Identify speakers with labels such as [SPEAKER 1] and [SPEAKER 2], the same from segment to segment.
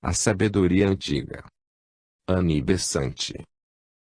[SPEAKER 1] A sabedoria antiga. Annie Besant.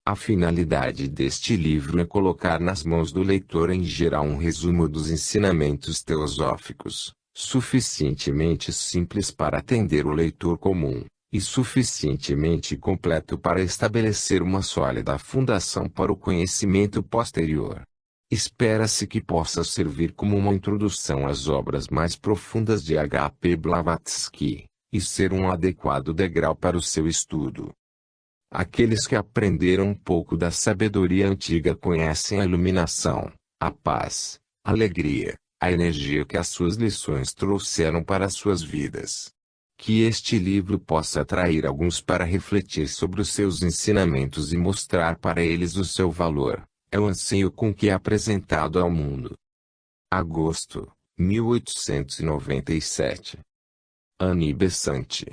[SPEAKER 1] A finalidade deste livro é colocar nas mãos do leitor em geral um resumo dos ensinamentos teosóficos, suficientemente simples para atender o leitor comum, e suficientemente completo para estabelecer uma sólida fundação para o conhecimento posterior. Espera-se que possa servir como uma introdução às obras mais profundas de H. P. Blavatsky, e ser um adequado degrau para o seu estudo. Aqueles que aprenderam um pouco da sabedoria antiga conhecem a iluminação, a paz, a alegria, a energia que as suas lições trouxeram para suas vidas. Que este livro possa atrair alguns para refletir sobre os seus ensinamentos e mostrar para eles o seu valor, é o anseio com que é apresentado ao mundo. Agosto, 1897. Annie Besant.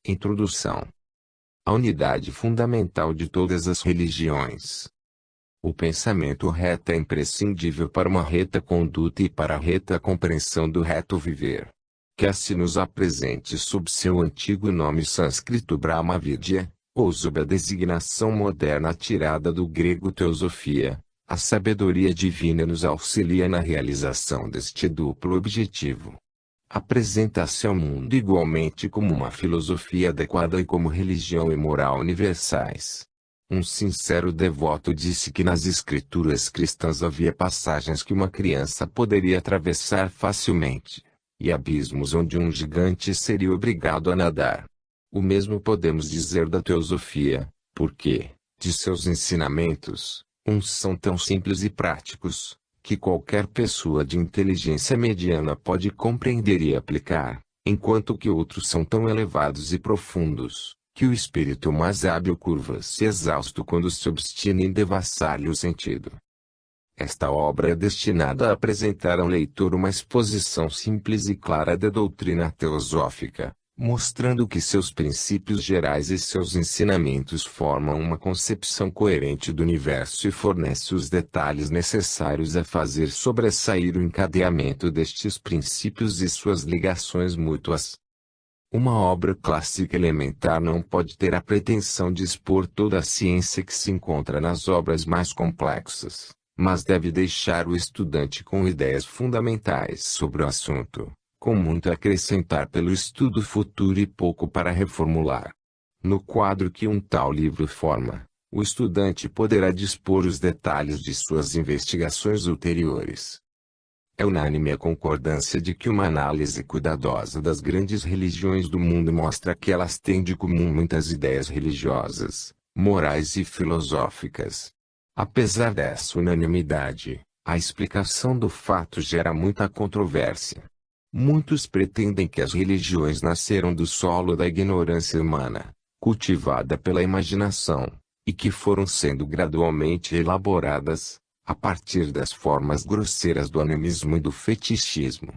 [SPEAKER 1] Introdução. A unidade fundamental de todas as religiões. O pensamento reto é imprescindível para uma reta conduta e para a reta compreensão do reto viver. Que se nos apresente sob seu antigo nome sânscrito Brahmavidya, ou sob a designação moderna tirada do grego teosofia, a sabedoria divina nos auxilia na realização deste duplo objetivo. Apresenta-se ao mundo igualmente como uma filosofia adequada e como religião e moral universais. Um sincero devoto disse que nas escrituras cristãs havia passagens que uma criança poderia atravessar facilmente, e abismos onde um gigante seria obrigado a nadar. O mesmo podemos dizer da teosofia, porque, de seus ensinamentos, uns são tão simples e práticos, que qualquer pessoa de inteligência mediana pode compreender e aplicar, enquanto que outros são tão elevados e profundos, que o espírito mais hábil curva-se exausto quando se obstina em devassar-lhe o sentido. Esta obra é destinada a apresentar ao leitor uma exposição simples e clara da doutrina teosófica, mostrando que seus princípios gerais e seus ensinamentos formam uma concepção coerente do universo e fornece os detalhes necessários a fazer sobressair o encadeamento destes princípios e suas ligações mútuas. Uma obra clássica elementar não pode ter a pretensão de expor toda a ciência que se encontra nas obras mais complexas, mas deve deixar o estudante com ideias fundamentais sobre o assunto, com muito a acrescentar pelo estudo futuro e pouco para reformular. No quadro que um tal livro forma, o estudante poderá dispor os detalhes de suas investigações ulteriores. É unânime a concordância de que uma análise cuidadosa das grandes religiões do mundo mostra que elas têm de comum muitas ideias religiosas, morais e filosóficas. Apesar dessa unanimidade, a explicação do fato gera muita controvérsia. Muitos pretendem que as religiões nasceram do solo da ignorância humana, cultivada pela imaginação, e que foram sendo gradualmente elaboradas, a partir das formas grosseiras do animismo e do fetichismo.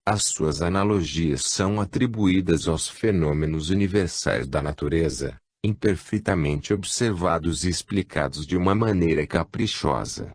[SPEAKER 1] As suas analogias são atribuídas aos fenômenos universais da natureza, imperfeitamente observados e explicados de uma maneira caprichosa.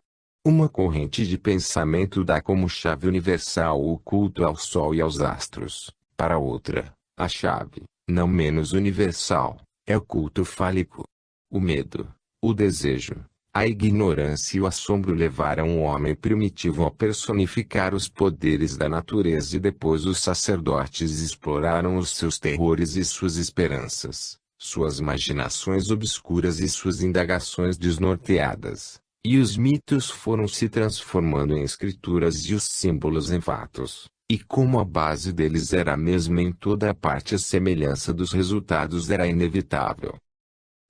[SPEAKER 1] Uma corrente de pensamento dá como chave universal o culto ao sol e aos astros. Para outra, a chave, não menos universal, é o culto fálico. O medo, o desejo, a ignorância e o assombro levaram o homem primitivo a personificar os poderes da natureza e depois os sacerdotes exploraram os seus terrores e suas esperanças, suas imaginações obscuras e suas indagações desnorteadas. E os mitos foram se transformando em escrituras e os símbolos em fatos, e como a base deles era a mesma em toda a parte, a semelhança dos resultados era inevitável.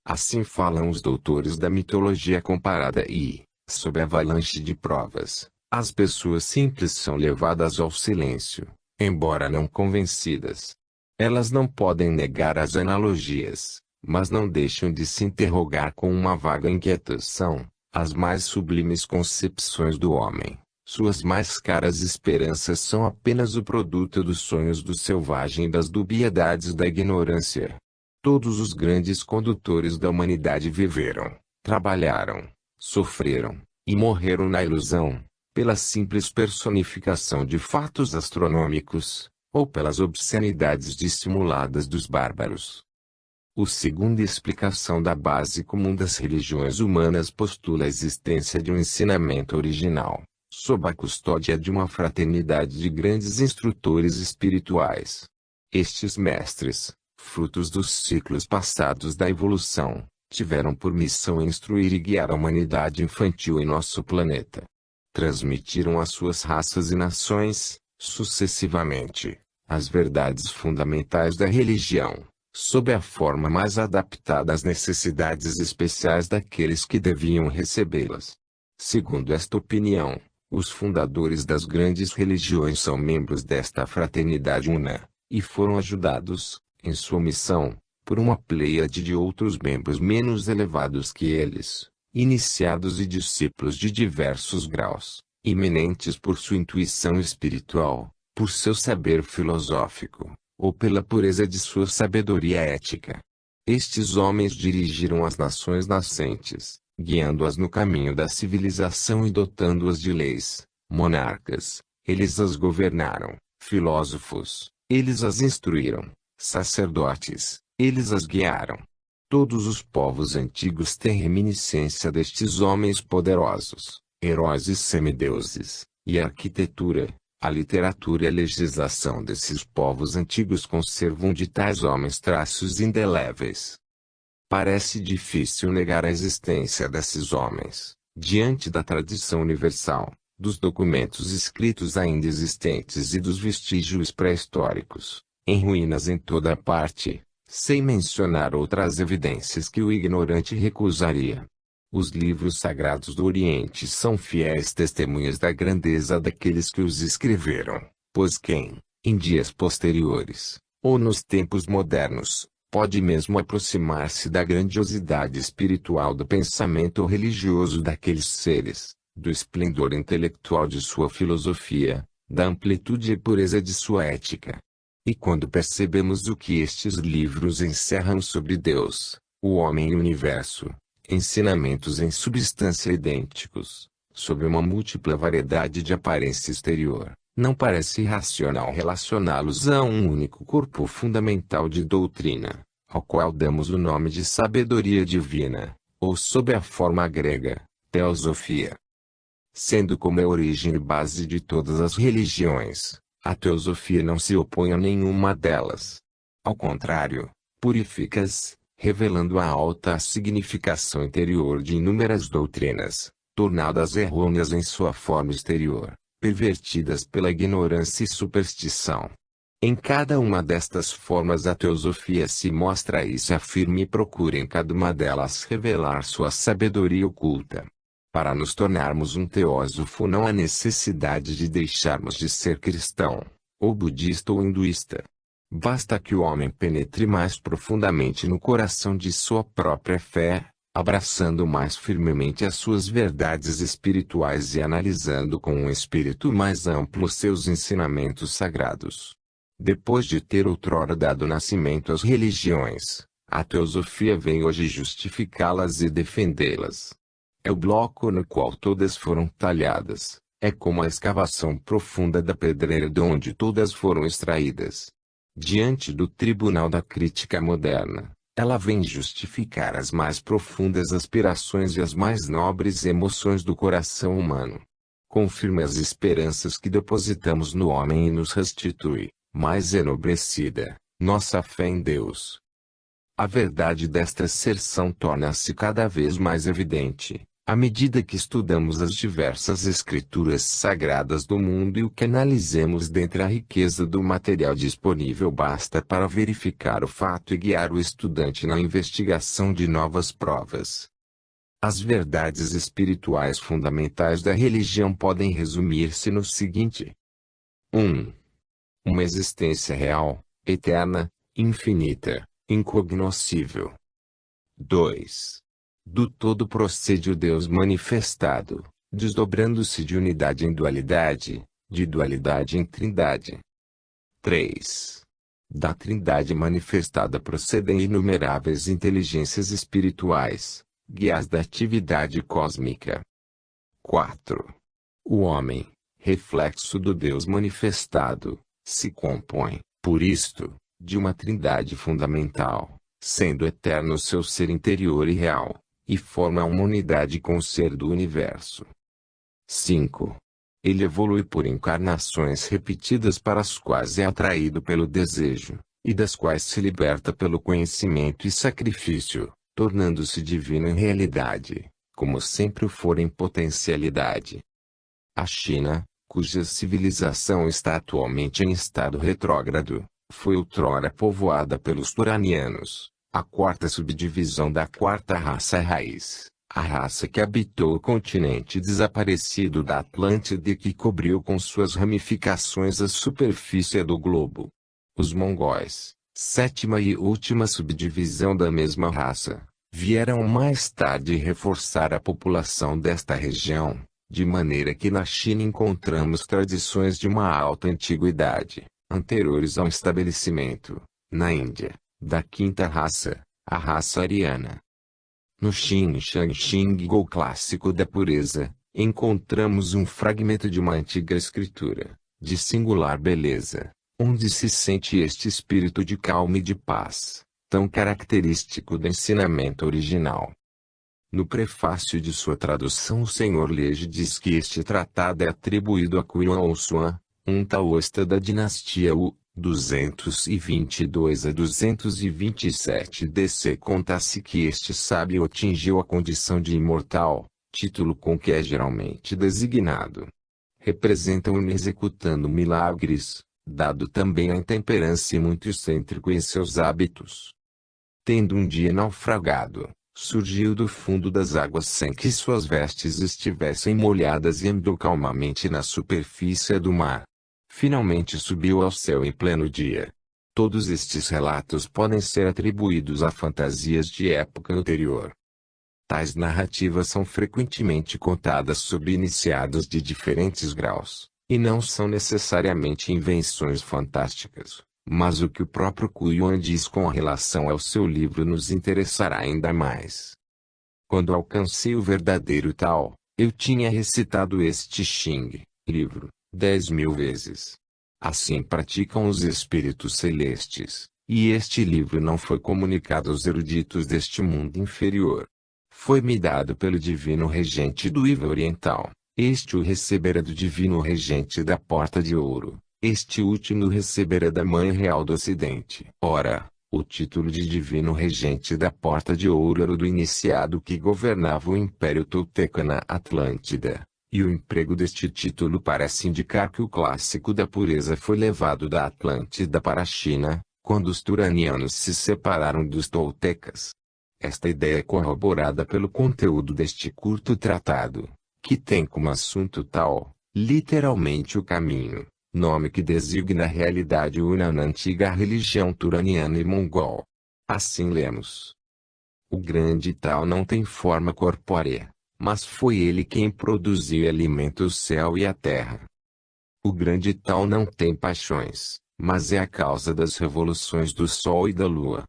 [SPEAKER 1] Assim falam os doutores da mitologia comparada e, sob a avalanche de provas, as pessoas simples são levadas ao silêncio, embora não convencidas. Elas não podem negar as analogias, mas não deixam de se interrogar com uma vaga inquietação. As mais sublimes concepções do homem, suas mais caras esperanças são apenas o produto dos sonhos do selvagem e das dubiedades da ignorância. Todos os grandes condutores da humanidade viveram, trabalharam, sofreram, e morreram na ilusão, pela simples personificação de fatos astronômicos, ou pelas obscenidades dissimuladas dos bárbaros. A segunda explicação da base comum das religiões humanas postula a existência de um ensinamento original, sob a custódia de uma fraternidade de grandes instrutores espirituais. Estes mestres, frutos dos ciclos passados da evolução, tiveram por missão instruir e guiar a humanidade infantil em nosso planeta. Transmitiram às suas raças e nações, sucessivamente, as verdades fundamentais da religião, sob a forma mais adaptada às necessidades especiais daqueles que deviam recebê-las. Segundo esta opinião, os fundadores das grandes religiões são membros desta fraternidade una, e foram ajudados, em sua missão, por uma pleiade de outros membros menos elevados que eles, iniciados e discípulos de diversos graus, eminentes por sua intuição espiritual, por seu saber filosófico, ou pela pureza de sua sabedoria ética. Estes homens dirigiram as nações nascentes, guiando-as no caminho da civilização e dotando-as de leis. Monarcas, eles as governaram. Filósofos, eles as instruíram. Sacerdotes, eles as guiaram. Todos os povos antigos têm reminiscência destes homens poderosos, heróis e semideuses, e a arquitetura, a literatura e a legislação desses povos antigos conservam de tais homens traços indeléveis. Parece difícil negar a existência desses homens, diante da tradição universal, dos documentos escritos ainda existentes e dos vestígios pré-históricos, em ruínas em toda parte, sem mencionar outras evidências que o ignorante recusaria. Os livros sagrados do Oriente são fiéis testemunhas da grandeza daqueles que os escreveram, pois quem, em dias posteriores, ou nos tempos modernos, pode mesmo aproximar-se da grandiosidade espiritual do pensamento religioso daqueles seres, do esplendor intelectual de sua filosofia, da amplitude e pureza de sua ética. E quando percebemos o que estes livros encerram sobre Deus, o homem e o universo, ensinamentos em substância idênticos, sob uma múltipla variedade de aparência exterior, não parece irracional relacioná-los a um único corpo fundamental de doutrina, ao qual damos o nome de sabedoria divina, ou sob a forma grega, teosofia. Sendo como a origem e base de todas as religiões, a teosofia não se opõe a nenhuma delas. Ao contrário, purifica-as, revelando a alta significação interior de inúmeras doutrinas, tornadas errôneas em sua forma exterior, pervertidas pela ignorância e superstição. Em cada uma destas formas a teosofia se mostra e se afirma e procura em cada uma delas revelar sua sabedoria oculta. Para nos tornarmos um teósofo não há necessidade de deixarmos de ser cristão, ou budista ou hinduísta. Basta que o homem penetre mais profundamente no coração de sua própria fé, abraçando mais firmemente as suas verdades espirituais e analisando com um espírito mais amplo seus ensinamentos sagrados. Depois de ter outrora dado nascimento às religiões, a teosofia vem hoje justificá-las e defendê-las. É o bloco no qual todas foram talhadas, é como a escavação profunda da pedreira de onde todas foram extraídas. Diante do tribunal da crítica moderna, ela vem justificar as mais profundas aspirações e as mais nobres emoções do coração humano. Confirma as esperanças que depositamos no homem e nos restitui, mais enobrecida, nossa fé em Deus. A verdade desta asserção torna-se cada vez mais evidente, à medida que estudamos as diversas escrituras sagradas do mundo e o que analisemos dentre a riqueza do material disponível basta para verificar o fato e guiar o estudante na investigação de novas provas. As verdades espirituais fundamentais da religião podem resumir-se no seguinte: 1. Uma existência real, eterna, infinita, incognoscível. 2. Do todo procede o Deus manifestado, desdobrando-se de unidade em dualidade, de dualidade em trindade. 3. Da trindade manifestada procedem inumeráveis inteligências espirituais, guias da atividade cósmica. 4. O homem, reflexo do Deus manifestado, se compõe, por isto, de uma trindade fundamental, sendo eterno seu ser interior e real, e forma uma unidade com o ser do universo. 5. Ele evolui por encarnações repetidas para as quais é atraído pelo desejo, e das quais se liberta pelo conhecimento e sacrifício, tornando-se divino em realidade, como sempre o for em potencialidade. A China, cuja civilização está atualmente em estado retrógrado, foi outrora povoada pelos turanianos, a quarta subdivisão da quarta raça raiz, a raça que habitou o continente desaparecido da Atlântida e que cobriu com suas ramificações a superfície do globo. Os mongóis, sétima e última subdivisão da mesma raça, vieram mais tarde reforçar a população desta região, de maneira que na China encontramos tradições de uma alta antiguidade, anteriores ao estabelecimento, na Índia, da quinta raça, a raça ariana. No Xin Shan Xing clássico da pureza, encontramos um fragmento de uma antiga escritura, de singular beleza, onde se sente este espírito de calma e de paz, tão característico do ensinamento original. No prefácio de sua tradução o Sr. Lege diz que este tratado é atribuído a Yuan Xuan, um taoísta da dinastia Wu, 222 a 227 DC. Conta-se que este sábio atingiu a condição de imortal, título com que é geralmente designado. Representa-o executando milagres, dado também a intemperância e muito excêntrico em seus hábitos. Tendo um dia naufragado, surgiu do fundo das águas sem que suas vestes estivessem molhadas e andou calmamente na superfície do mar. Finalmente subiu ao céu em pleno dia. Todos estes relatos podem ser atribuídos a fantasias de época anterior. Tais narrativas são frequentemente contadas sobre iniciados de diferentes graus, e não são necessariamente invenções fantásticas, mas o que o próprio Yuan diz com relação ao seu livro nos interessará ainda mais. Quando alcancei o verdadeiro Tao, eu tinha recitado este Xing, livro, 10.000 vezes. Assim praticam os espíritos celestes, e este livro não foi comunicado aos eruditos deste mundo inferior. Foi-me dado pelo divino regente do Iva Oriental, este o recebera do divino regente da Porta de Ouro, este último o recebera da Mãe Real do Ocidente. Ora, o título de divino regente da Porta de Ouro era o do iniciado que governava o Império Tolteca na Atlântida, e o emprego deste título parece indicar que o clássico da pureza foi levado da Atlântida para a China, quando os turanianos se separaram dos toltecas. Esta ideia é corroborada pelo conteúdo deste curto tratado, que tem como assunto Tao, literalmente o caminho, nome que designa a realidade una na antiga religião turaniana e mongol. Assim lemos: o grande Tao não tem forma corpórea, mas foi ele quem produziu e alimenta o céu e a terra. O grande Tao não tem paixões, mas é a causa das revoluções do sol e da lua.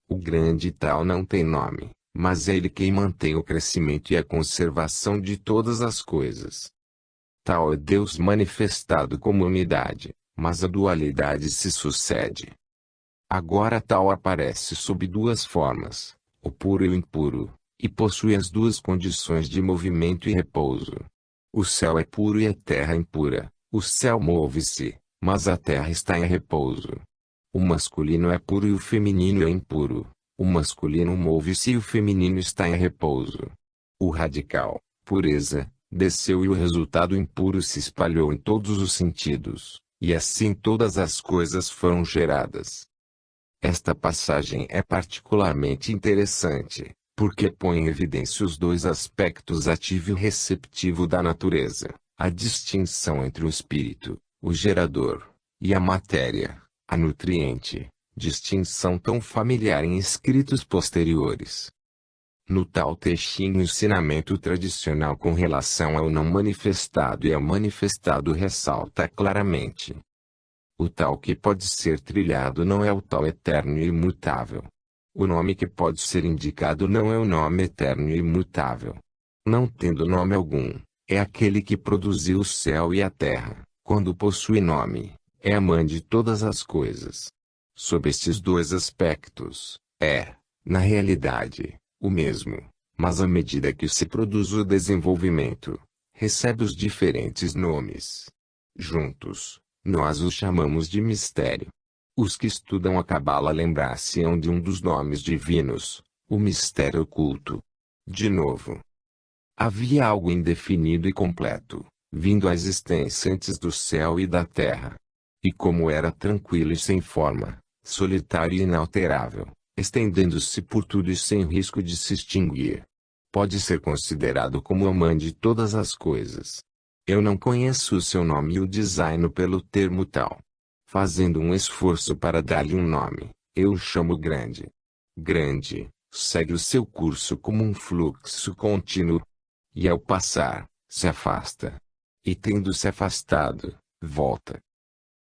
[SPEAKER 1] O grande Tao não tem nome, mas é ele quem mantém o crescimento e a conservação de todas as coisas. Tao é Deus manifestado como unidade, mas a dualidade se sucede. Agora Tao aparece sob duas formas, o puro e o impuro, e possui as duas condições de movimento e repouso. O céu é puro e a terra impura, o céu move-se, mas a terra está em repouso. O masculino é puro e o feminino é impuro, o masculino move-se e o feminino está em repouso. O radical, pureza, desceu e o resultado impuro se espalhou em todos os sentidos, e assim todas as coisas foram geradas. Esta passagem é particularmente interessante, porque põe em evidência os dois aspectos ativo e receptivo da natureza, a distinção entre o espírito, o gerador, e a matéria, a nutriente, distinção tão familiar em escritos posteriores. No Tao Te Ching, o ensinamento tradicional com relação ao não manifestado e ao manifestado ressalta claramente: o Tao que pode ser trilhado não é o Tao eterno e imutável. O nome que pode ser indicado não é o nome eterno e imutável. Não tendo nome algum, é aquele que produziu o céu e a terra. Quando possui nome, É a mãe de todas as coisas. Sob estes dois aspectos, na realidade, o mesmo, mas à medida que se produz o desenvolvimento, recebe os diferentes nomes. Juntos, nós os chamamos de mistério. Os que estudam a Cabala lembrar-se-ão de um dos nomes divinos, o mistério oculto. De novo, havia algo indefinido e completo, vindo à existência antes do céu e da terra. E como era tranquilo e sem forma, solitário e inalterável, estendendo-se por tudo e sem risco de se extinguir, pode ser considerado como a mãe de todas as coisas. Eu não conheço o seu nome e o designo pelo termo tal. Fazendo um esforço para dar-lhe um nome, eu o chamo grande. Grande, segue o seu curso como um fluxo contínuo. E ao passar, se afasta. E tendo se afastado, volta.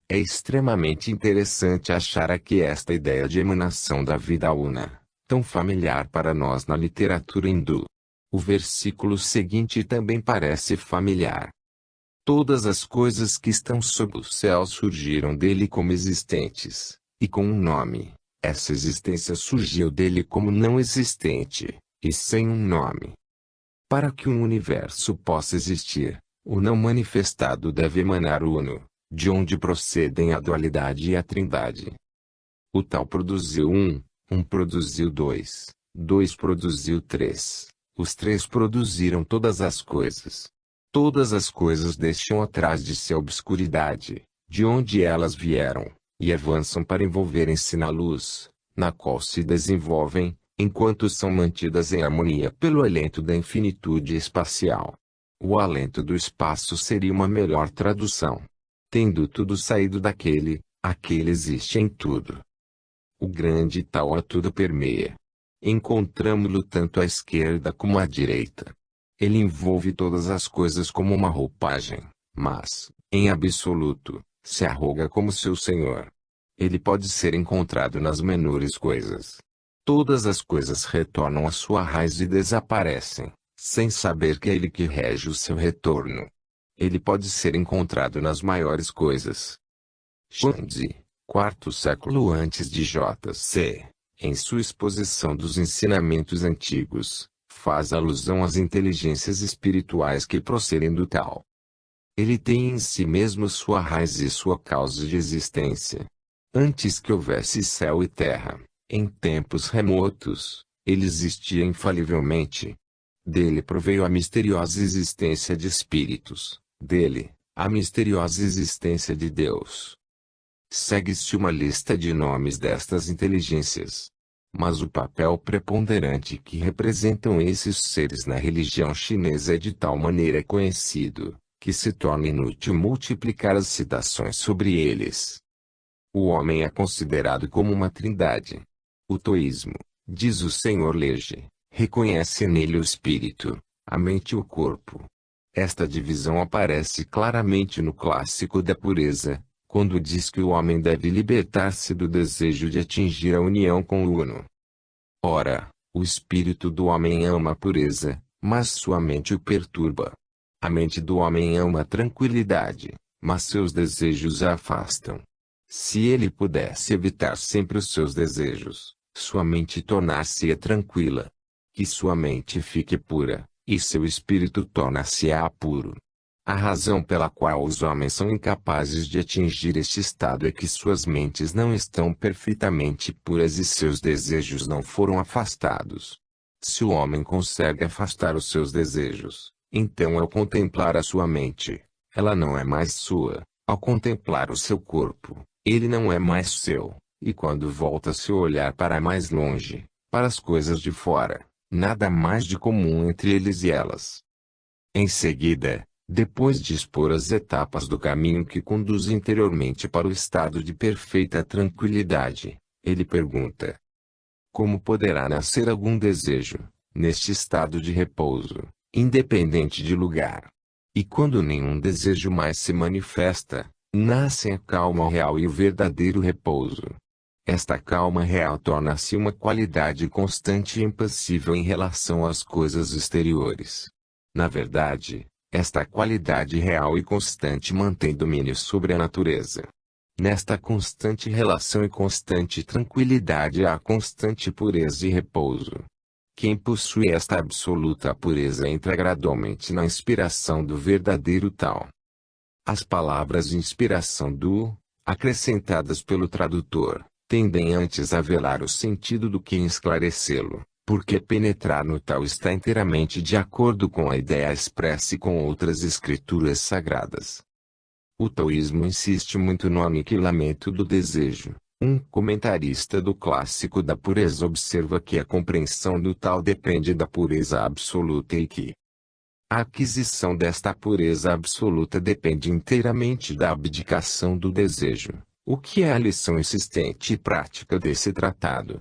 [SPEAKER 1] É extremamente interessante achar aqui esta ideia de emanação da vida una, tão familiar para nós na literatura hindu. O versículo seguinte também parece familiar. Todas as coisas que estão sob o céu surgiram dele como existentes, e com um nome. Essa existência surgiu dele como não existente, e sem um nome. Para que um universo possa existir, o não manifestado deve emanar o uno, de onde procedem a dualidade e a trindade. O tal produziu um produziu dois, dois produziu três, os três produziram todas as coisas. Todas as coisas deixam atrás de si a obscuridade, de onde elas vieram, e avançam para envolverem-se na luz, na qual se desenvolvem, enquanto são mantidas em harmonia pelo alento da infinitude espacial. O alento do espaço seria uma melhor tradução. Tendo tudo saído daquele, aquele existe em tudo. O grande tal a tudo permeia. Encontramo-lo tanto à esquerda como à direita. Ele envolve todas as coisas como uma roupagem, mas, em absoluto, se arroga como seu senhor. Ele pode ser encontrado nas menores coisas. Todas as coisas retornam à sua raiz e desaparecem, sem saber que é ele que rege o seu retorno. Ele pode ser encontrado nas maiores coisas. Xuanzi, quarto século antes de J.C., em sua exposição dos ensinamentos antigos, faz alusão às inteligências espirituais que procedem do tal. Ele tem em si mesmo sua raiz e sua causa de existência. Antes que houvesse céu e terra, em tempos remotos, ele existia infalivelmente. Dele proveio a misteriosa existência de espíritos, dele, a misteriosa existência de Deus. Segue-se uma lista de nomes destas inteligências. Mas o papel preponderante que representam esses seres na religião chinesa é de tal maneira conhecido, que se torna inútil multiplicar as citações sobre eles. O homem é considerado como uma trindade. O toísmo, diz o Sr. Lege, reconhece nele o espírito, a mente e o corpo. Esta divisão aparece claramente no clássico da pureza, quando diz que o homem deve libertar-se do desejo de atingir a união com o uno. Ora, o espírito do homem ama a pureza, mas sua mente o perturba. A mente do homem ama a tranquilidade, mas seus desejos a afastam. Se ele pudesse evitar sempre os seus desejos, sua mente tornar-se-ia tranquila. Que sua mente fique pura, e seu espírito torna-se-á puro. A razão pela qual os homens são incapazes de atingir este estado é que suas mentes não estão perfeitamente puras e seus desejos não foram afastados. Se o homem consegue afastar os seus desejos, então ao contemplar a sua mente, ela não é mais sua. Ao contemplar o seu corpo, ele não é mais seu, e quando volta seu olhar para mais longe, para as coisas de fora, nada mais de comum entre eles e elas. Em seguida, depois de expor as etapas do caminho que conduz interiormente para o estado de perfeita tranquilidade, ele pergunta: como poderá nascer algum desejo, neste estado de repouso, independente de lugar? E quando nenhum desejo mais se manifesta, nascem a calma real e o verdadeiro repouso. Esta calma real torna-se uma qualidade constante e impassível em relação às coisas exteriores. Na verdade, esta qualidade real e constante mantém domínio sobre a natureza. Nesta constante relação e constante tranquilidade há constante pureza e repouso. Quem possui esta absoluta pureza entra gradualmente na inspiração do verdadeiro tal. As palavras de inspiração do, acrescentadas pelo tradutor, tendem antes a velar o sentido do que esclarecê-lo, porque penetrar no tal está inteiramente de acordo com a ideia expressa e com outras escrituras sagradas. O taoísmo insiste muito no aniquilamento do desejo. Um comentarista do clássico da pureza observa que a compreensão do tal depende da pureza absoluta e que a aquisição desta pureza absoluta depende inteiramente da abdicação do desejo, o que é a lição insistente e prática desse tratado.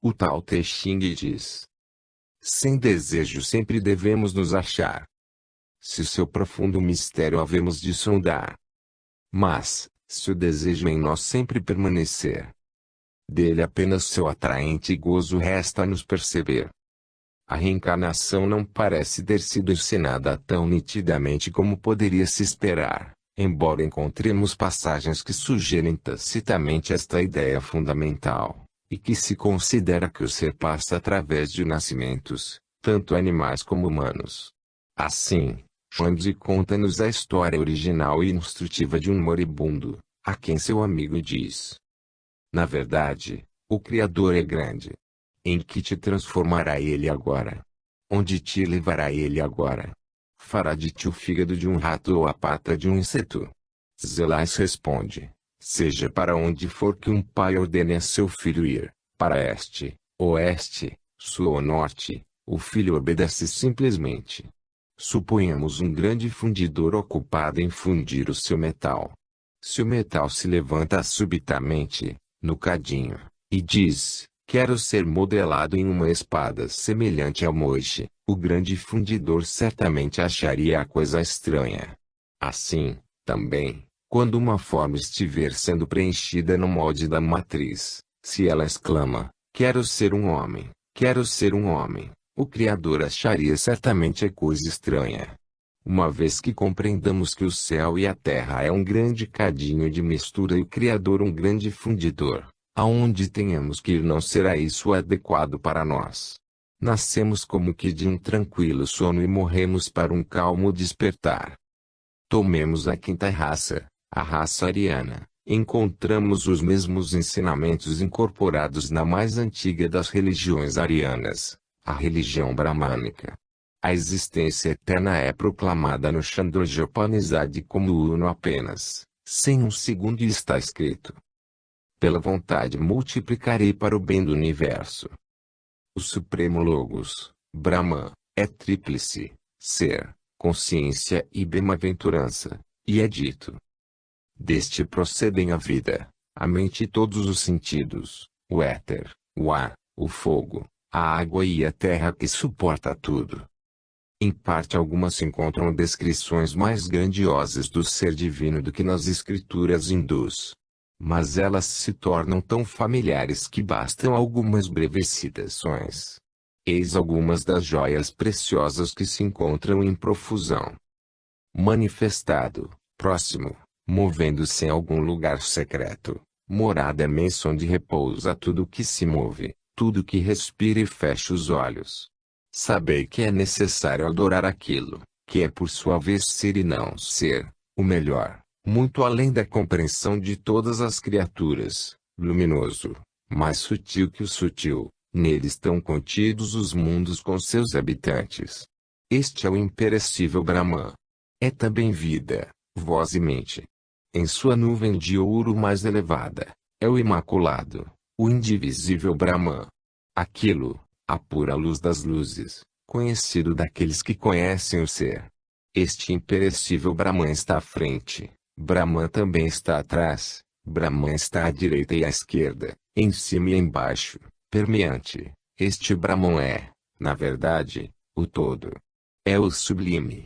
[SPEAKER 1] O Tao Te Ching diz: sem desejo sempre devemos nos achar. Se seu profundo mistério havemos de sondar. Mas, se o desejo em nós sempre permanecer, dele apenas seu atraente gozo resta-nos perceber. A reencarnação não parece ter sido ensinada tão nitidamente como poderia se esperar, embora encontremos passagens que sugerem tacitamente esta ideia fundamental, e que se considera que o ser passa através de nascimentos, tanto animais como humanos. Assim, Chuang conta-nos a história original e instrutiva de um moribundo, a quem seu amigo diz: na verdade, o Criador é grande. Em que te transformará ele agora? Onde te levará ele agora? Fará de ti o fígado de um rato ou a pata de um inseto? Zelais responde: seja para onde for que um pai ordene a seu filho ir, para este, oeste, sul ou norte, o filho obedece simplesmente. Suponhamos um grande fundidor ocupado em fundir o seu metal. Se o metal se levanta subitamente, no cadinho, e diz: quero ser modelado em uma espada semelhante ao moixe, o grande fundidor certamente acharia a coisa estranha. Assim, também, quando uma forma estiver sendo preenchida no molde da matriz, se ela exclama: quero ser um homem, quero ser um homem, o Criador acharia certamente a coisa estranha. Uma vez que compreendamos que o céu e a terra é um grande cadinho de mistura e o Criador um grande fundidor, aonde tenhamos que ir não será isso adequado para nós. Nascemos como que de um tranquilo sono e morremos para um calmo despertar. Tomemos a quinta raça, a raça ariana. Encontramos os mesmos ensinamentos incorporados na mais antiga das religiões arianas, a religião bramânica. A existência eterna é proclamada no Chandogya Upanishad como uno apenas, sem um segundo, e está escrito: pela vontade multiplicarei para o bem do universo. O Supremo Logos, Brahman, é tríplice: ser, consciência e bem-aventurança, e é dito: deste procedem a vida, a mente e todos os sentidos, o éter, o ar, o fogo, a água e a terra que suporta tudo. Em parte algumas se encontram descrições mais grandiosas do ser divino do que nas escrituras hindus. Mas elas se tornam tão familiares que bastam algumas breves citações. Eis algumas das joias preciosas que se encontram em profusão. Manifestado, próximo, movendo-se em algum lugar secreto, morada é menção de repouso a tudo que se move, tudo que respira e fecha os olhos. Sabei que é necessário adorar aquilo, que é por sua vez ser e não ser, o melhor, muito além da compreensão de todas as criaturas, luminoso, mais sutil que o sutil, nele estão contidos os mundos com seus habitantes. Este é o imperecível Brahman. É também vida, voz e mente. Em sua nuvem de ouro mais elevada, é o imaculado, o indivisível Brahman. Aquilo, a pura luz das luzes, conhecido daqueles que conhecem o ser. Este imperecível Brahman está à frente, Brahman também está atrás, Brahman está à direita e à esquerda, em cima e embaixo, permeante. Este Brahman é, na verdade, o todo. É o sublime.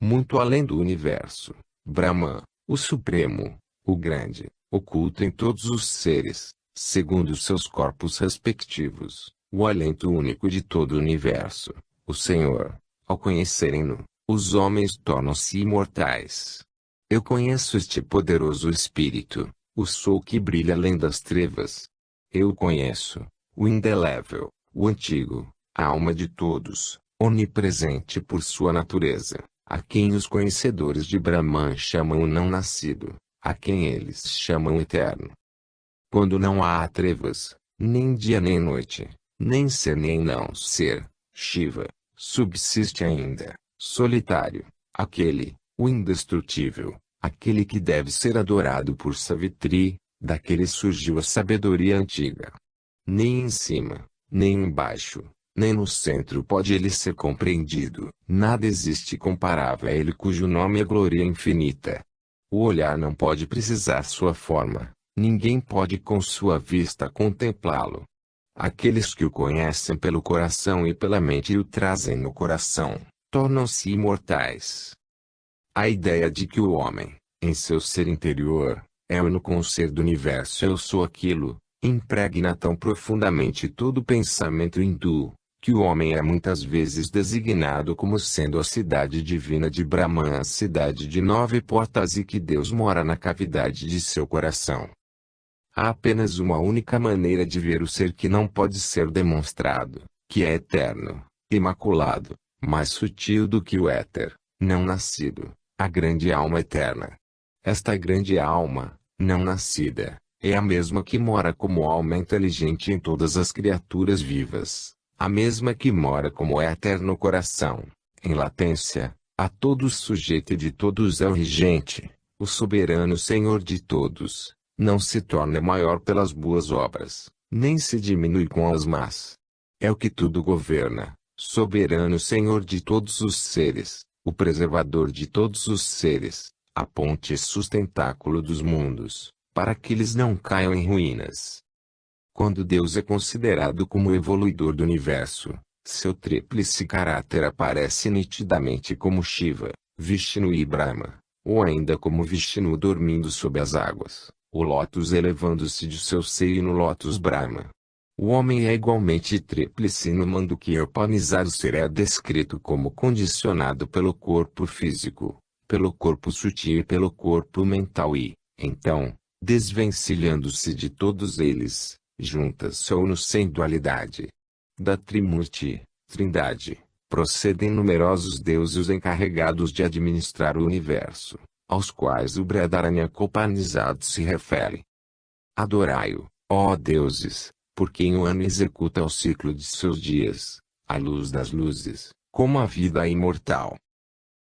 [SPEAKER 1] Muito além do universo, Brahman, o supremo, o grande, oculto em todos os seres, segundo seus corpos respectivos, o alento único de todo o universo, o Senhor. Ao conhecerem-no, os homens tornam-se imortais. Eu conheço este poderoso espírito, o sol que brilha além das trevas. Eu conheço o indelével, o antigo, a alma de todos, onipresente por sua natureza, a quem os conhecedores de Brahman chamam o não nascido, a quem eles chamam eterno. Quando não há trevas, nem dia nem noite, nem ser nem não ser, Shiva, subsiste ainda, solitário, aquele, o indestrutível, aquele que deve ser adorado por Savitri, daquele surgiu a sabedoria antiga. Nem em cima, nem embaixo, nem no centro pode ele ser compreendido. Nada existe comparável a ele cujo nome é glória infinita. O olhar não pode precisar sua forma, ninguém pode com sua vista contemplá-lo. Aqueles que o conhecem pelo coração e pela mente e o trazem no coração, tornam-se imortais. A ideia de que o homem, em seu ser interior, é uno com o ser do universo eu sou aquilo, impregna tão profundamente todo o pensamento hindu, que o homem é muitas vezes designado como sendo a cidade divina de Brahman, a cidade de 9 portas e que Deus mora na cavidade de seu coração. Há apenas uma única maneira de ver o ser que não pode ser demonstrado, que é eterno, imaculado, mais sutil do que o éter, não nascido, a grande alma eterna. Esta grande alma, não nascida, é a mesma que mora como alma inteligente em todas as criaturas vivas, a mesma que mora como éter no coração, em latência, a todos sujeito e de todos é o regente, o soberano Senhor de todos, não se torna maior pelas boas obras, nem se diminui com as más. É o que tudo governa, soberano Senhor de todos os seres, o preservador de todos os seres, a ponte e sustentáculo dos mundos, para que eles não caiam em ruínas. Quando Deus é considerado como o evoluidor do universo, seu tríplice caráter aparece nitidamente como Shiva, Vishnu e Brahma, ou ainda como Vishnu dormindo sob as águas, o lótus elevando-se de seu seio no lótus Brahma. O homem é igualmente tríplice no mundo que o Upanishad ser é descrito como condicionado pelo corpo físico, pelo corpo sutil e pelo corpo mental e, então, desvencilhando-se de todos eles, junta-se ou no sem dualidade. Da Trimurti, Trindade, procedem numerosos deuses encarregados de administrar o universo, aos quais o Brihadaranyaka Upanishad se refere. Adorai-o, ó deuses, por quem o ano executa o ciclo de seus dias, a luz das luzes, como a vida é imortal.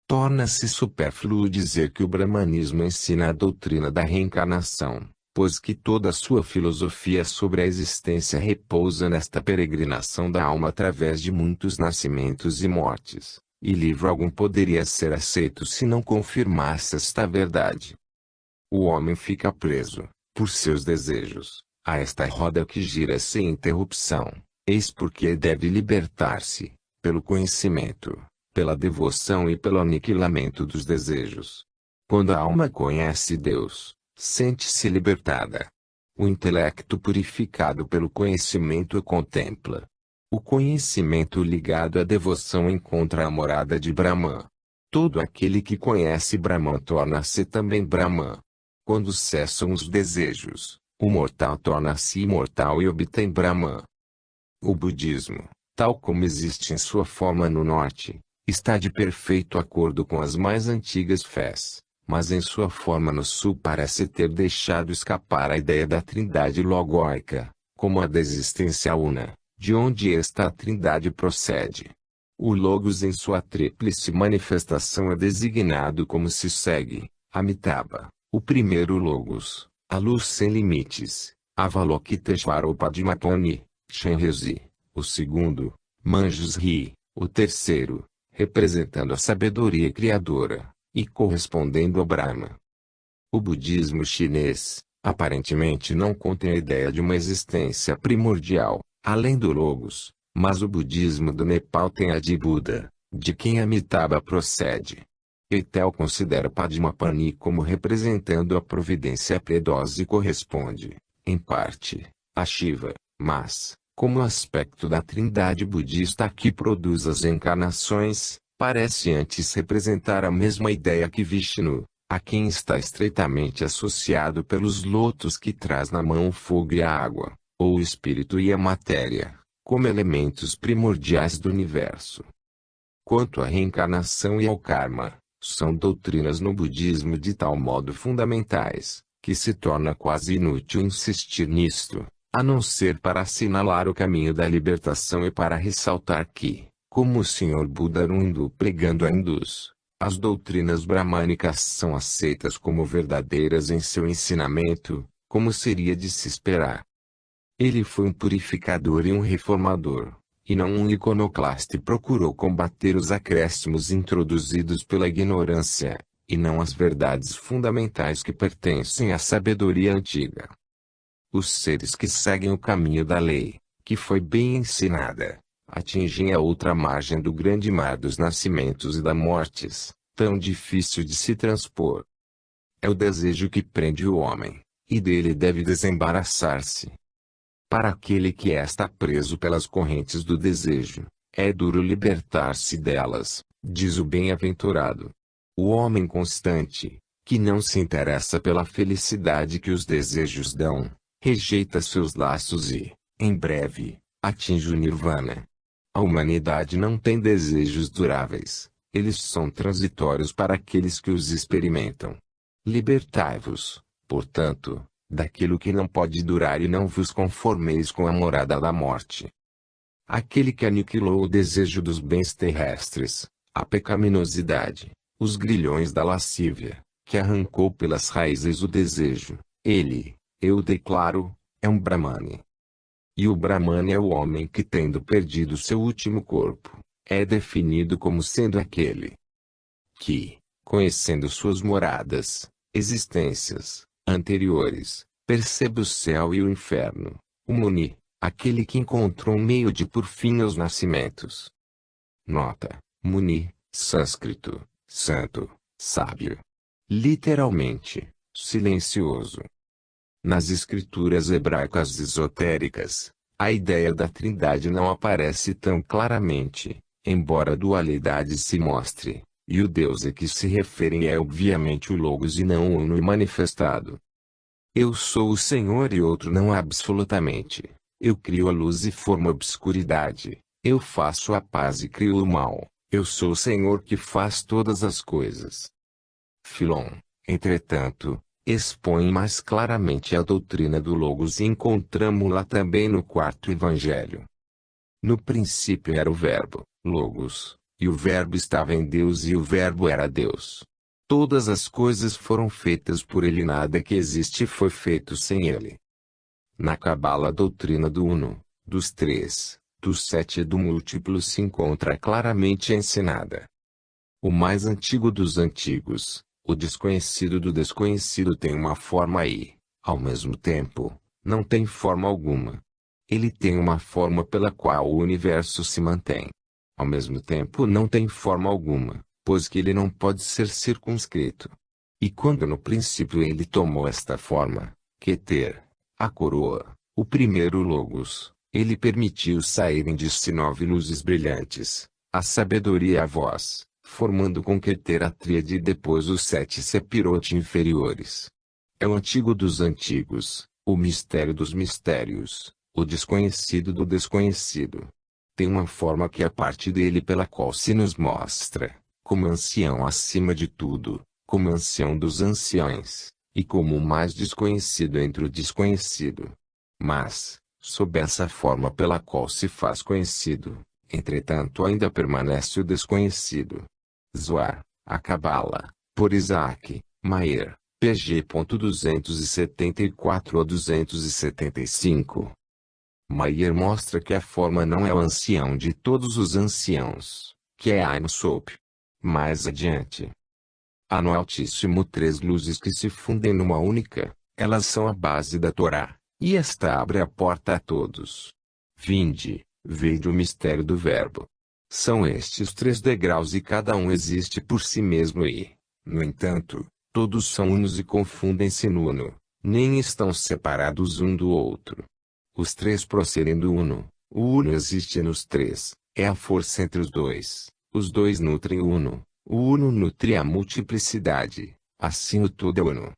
[SPEAKER 1] Torna-se supérfluo dizer que o Brahmanismo ensina a doutrina da reencarnação, pois que toda a sua filosofia sobre a existência repousa nesta peregrinação da alma através de muitos nascimentos e mortes, e livro algum poderia ser aceito se não confirmasse esta verdade. O homem fica preso, por seus desejos, a esta roda que gira sem interrupção, eis porque deve libertar-se, pelo conhecimento, pela devoção e pelo aniquilamento dos desejos. Quando a alma conhece Deus, sente-se libertada. O intelecto purificado pelo conhecimento o contempla. O conhecimento ligado à devoção encontra a morada de Brahman. Todo aquele que conhece Brahman torna-se também Brahman. Quando cessam os desejos, o mortal torna-se imortal e obtém Brahman. O budismo, tal como existe em sua forma no norte, está de perfeito acordo com as mais antigas fés, mas em sua forma no sul parece ter deixado escapar a ideia da trindade logóica, como a da existência una, de onde esta trindade procede. O Logos em sua tríplice manifestação é designado como se segue: Amitabha, o primeiro Logos, a luz sem limites, Avalokiteshvara Padmapani, Shenrezi, o segundo, Manjushri, o terceiro, representando a sabedoria criadora, e correspondendo a Brahma. O budismo chinês, aparentemente não contém a ideia de uma existência primordial, além do Logos, mas o budismo do Nepal tem a de Buda, de quem Amitabha procede. Eitel considera Padmapani como representando a providência piedosa e corresponde, em parte, a Shiva, mas, como aspecto da trindade budista que produz as encarnações, parece antes representar a mesma ideia que Vishnu, a quem está estreitamente associado pelos lotos que traz na mão o fogo e a água, ou o espírito e a matéria, como elementos primordiais do universo. Quanto à reencarnação e ao karma, são doutrinas no budismo de tal modo fundamentais, que se torna quase inútil insistir nisto, a não ser para assinalar o caminho da libertação e para ressaltar que, como o Sr. Buda era um hindu pregando a hindus, as doutrinas bramânicas são aceitas como verdadeiras em seu ensinamento, como seria de se esperar. Ele foi um purificador e um reformador, e não um iconoclasta, e procurou combater os acréscimos introduzidos pela ignorância, e não as verdades fundamentais que pertencem à sabedoria antiga. Os seres que seguem o caminho da lei, que foi bem ensinada, atingem a outra margem do grande mar dos nascimentos e das mortes, tão difícil de se transpor. É o desejo que prende o homem, e dele deve desembaraçar-se. Para aquele que está preso pelas correntes do desejo, é duro libertar-se delas, diz o bem-aventurado. O homem constante, que não se interessa pela felicidade que os desejos dão, rejeita seus laços e, em breve, atinge o nirvana. A humanidade não tem desejos duráveis, eles são transitórios para aqueles que os experimentam. Libertai-vos, portanto, daquilo que não pode durar e não vos conformeis com a morada da morte. Aquele que aniquilou o desejo dos bens terrestres, a pecaminosidade, os grilhões da lascívia, que arrancou pelas raízes o desejo, ele, eu declaro, é um Brahmane. E o Brahmane é o homem que, tendo perdido seu último corpo, é definido como sendo aquele que, conhecendo suas moradas, existências, anteriores, percebe o céu e o inferno, o Muni, aquele que encontrou um meio de por fim aos nascimentos. Nota: Muni, sânscrito, santo, sábio. Literalmente, silencioso. Nas escrituras hebraicas esotéricas, a ideia da Trindade não aparece tão claramente, embora a dualidade se mostre, e o Deus a que se referem é obviamente o Logos e não o Uno manifestado. Eu sou o Senhor e outro não absolutamente. Eu crio a luz e formo a obscuridade. Eu faço a paz e crio o mal. Eu sou o Senhor que faz todas as coisas. Filon, entretanto, expõe mais claramente a doutrina do Logos e encontramo-la também no quarto Evangelho. No princípio era o Verbo, Logos, e o Verbo estava em Deus e o Verbo era Deus. Todas as coisas foram feitas por ele e nada que existe foi feito sem ele. Na Cabala a doutrina do Uno, dos três, do sete e do múltiplo se encontra claramente ensinada. O mais antigo dos antigos, o desconhecido do desconhecido tem uma forma e, ao mesmo tempo, não tem forma alguma. Ele tem uma forma pela qual o universo se mantém. Ao mesmo tempo não tem forma alguma, pois que ele não pode ser circunscrito. E quando no princípio ele tomou esta forma, Keter, a coroa, o primeiro Logos, ele permitiu saírem de si 9 luzes brilhantes, a sabedoria e a voz, formando com Keter a tríade e depois os 7 sepirote inferiores. É o antigo dos antigos, o mistério dos mistérios, o desconhecido do desconhecido. Tem uma forma que é parte dele pela qual se nos mostra, como ancião acima de tudo, como ancião dos anciões, e como o mais desconhecido entre o desconhecido. Mas, sob essa forma pela qual se faz conhecido, entretanto ainda permanece o desconhecido. Zohar, a Cabala, por Isaac Maier, pg. 274 a 275. Maier mostra que a forma não é o ancião de todos os anciãos, que é Ein Sof. Mais adiante, há no Altíssimo 3 luzes que se fundem numa única, elas são a base da Torá, e esta abre a porta a todos. Vinde, vede o mistério do Verbo. São estes 3 degraus e cada um existe por si mesmo e, no entanto, todos são unos e confundem-se no Uno, nem estão separados um do outro. Os 3 procedem do Uno, o Uno existe nos 3, é a força entre os 2, os 2 nutrem o Uno nutre a multiplicidade, assim o todo é uno.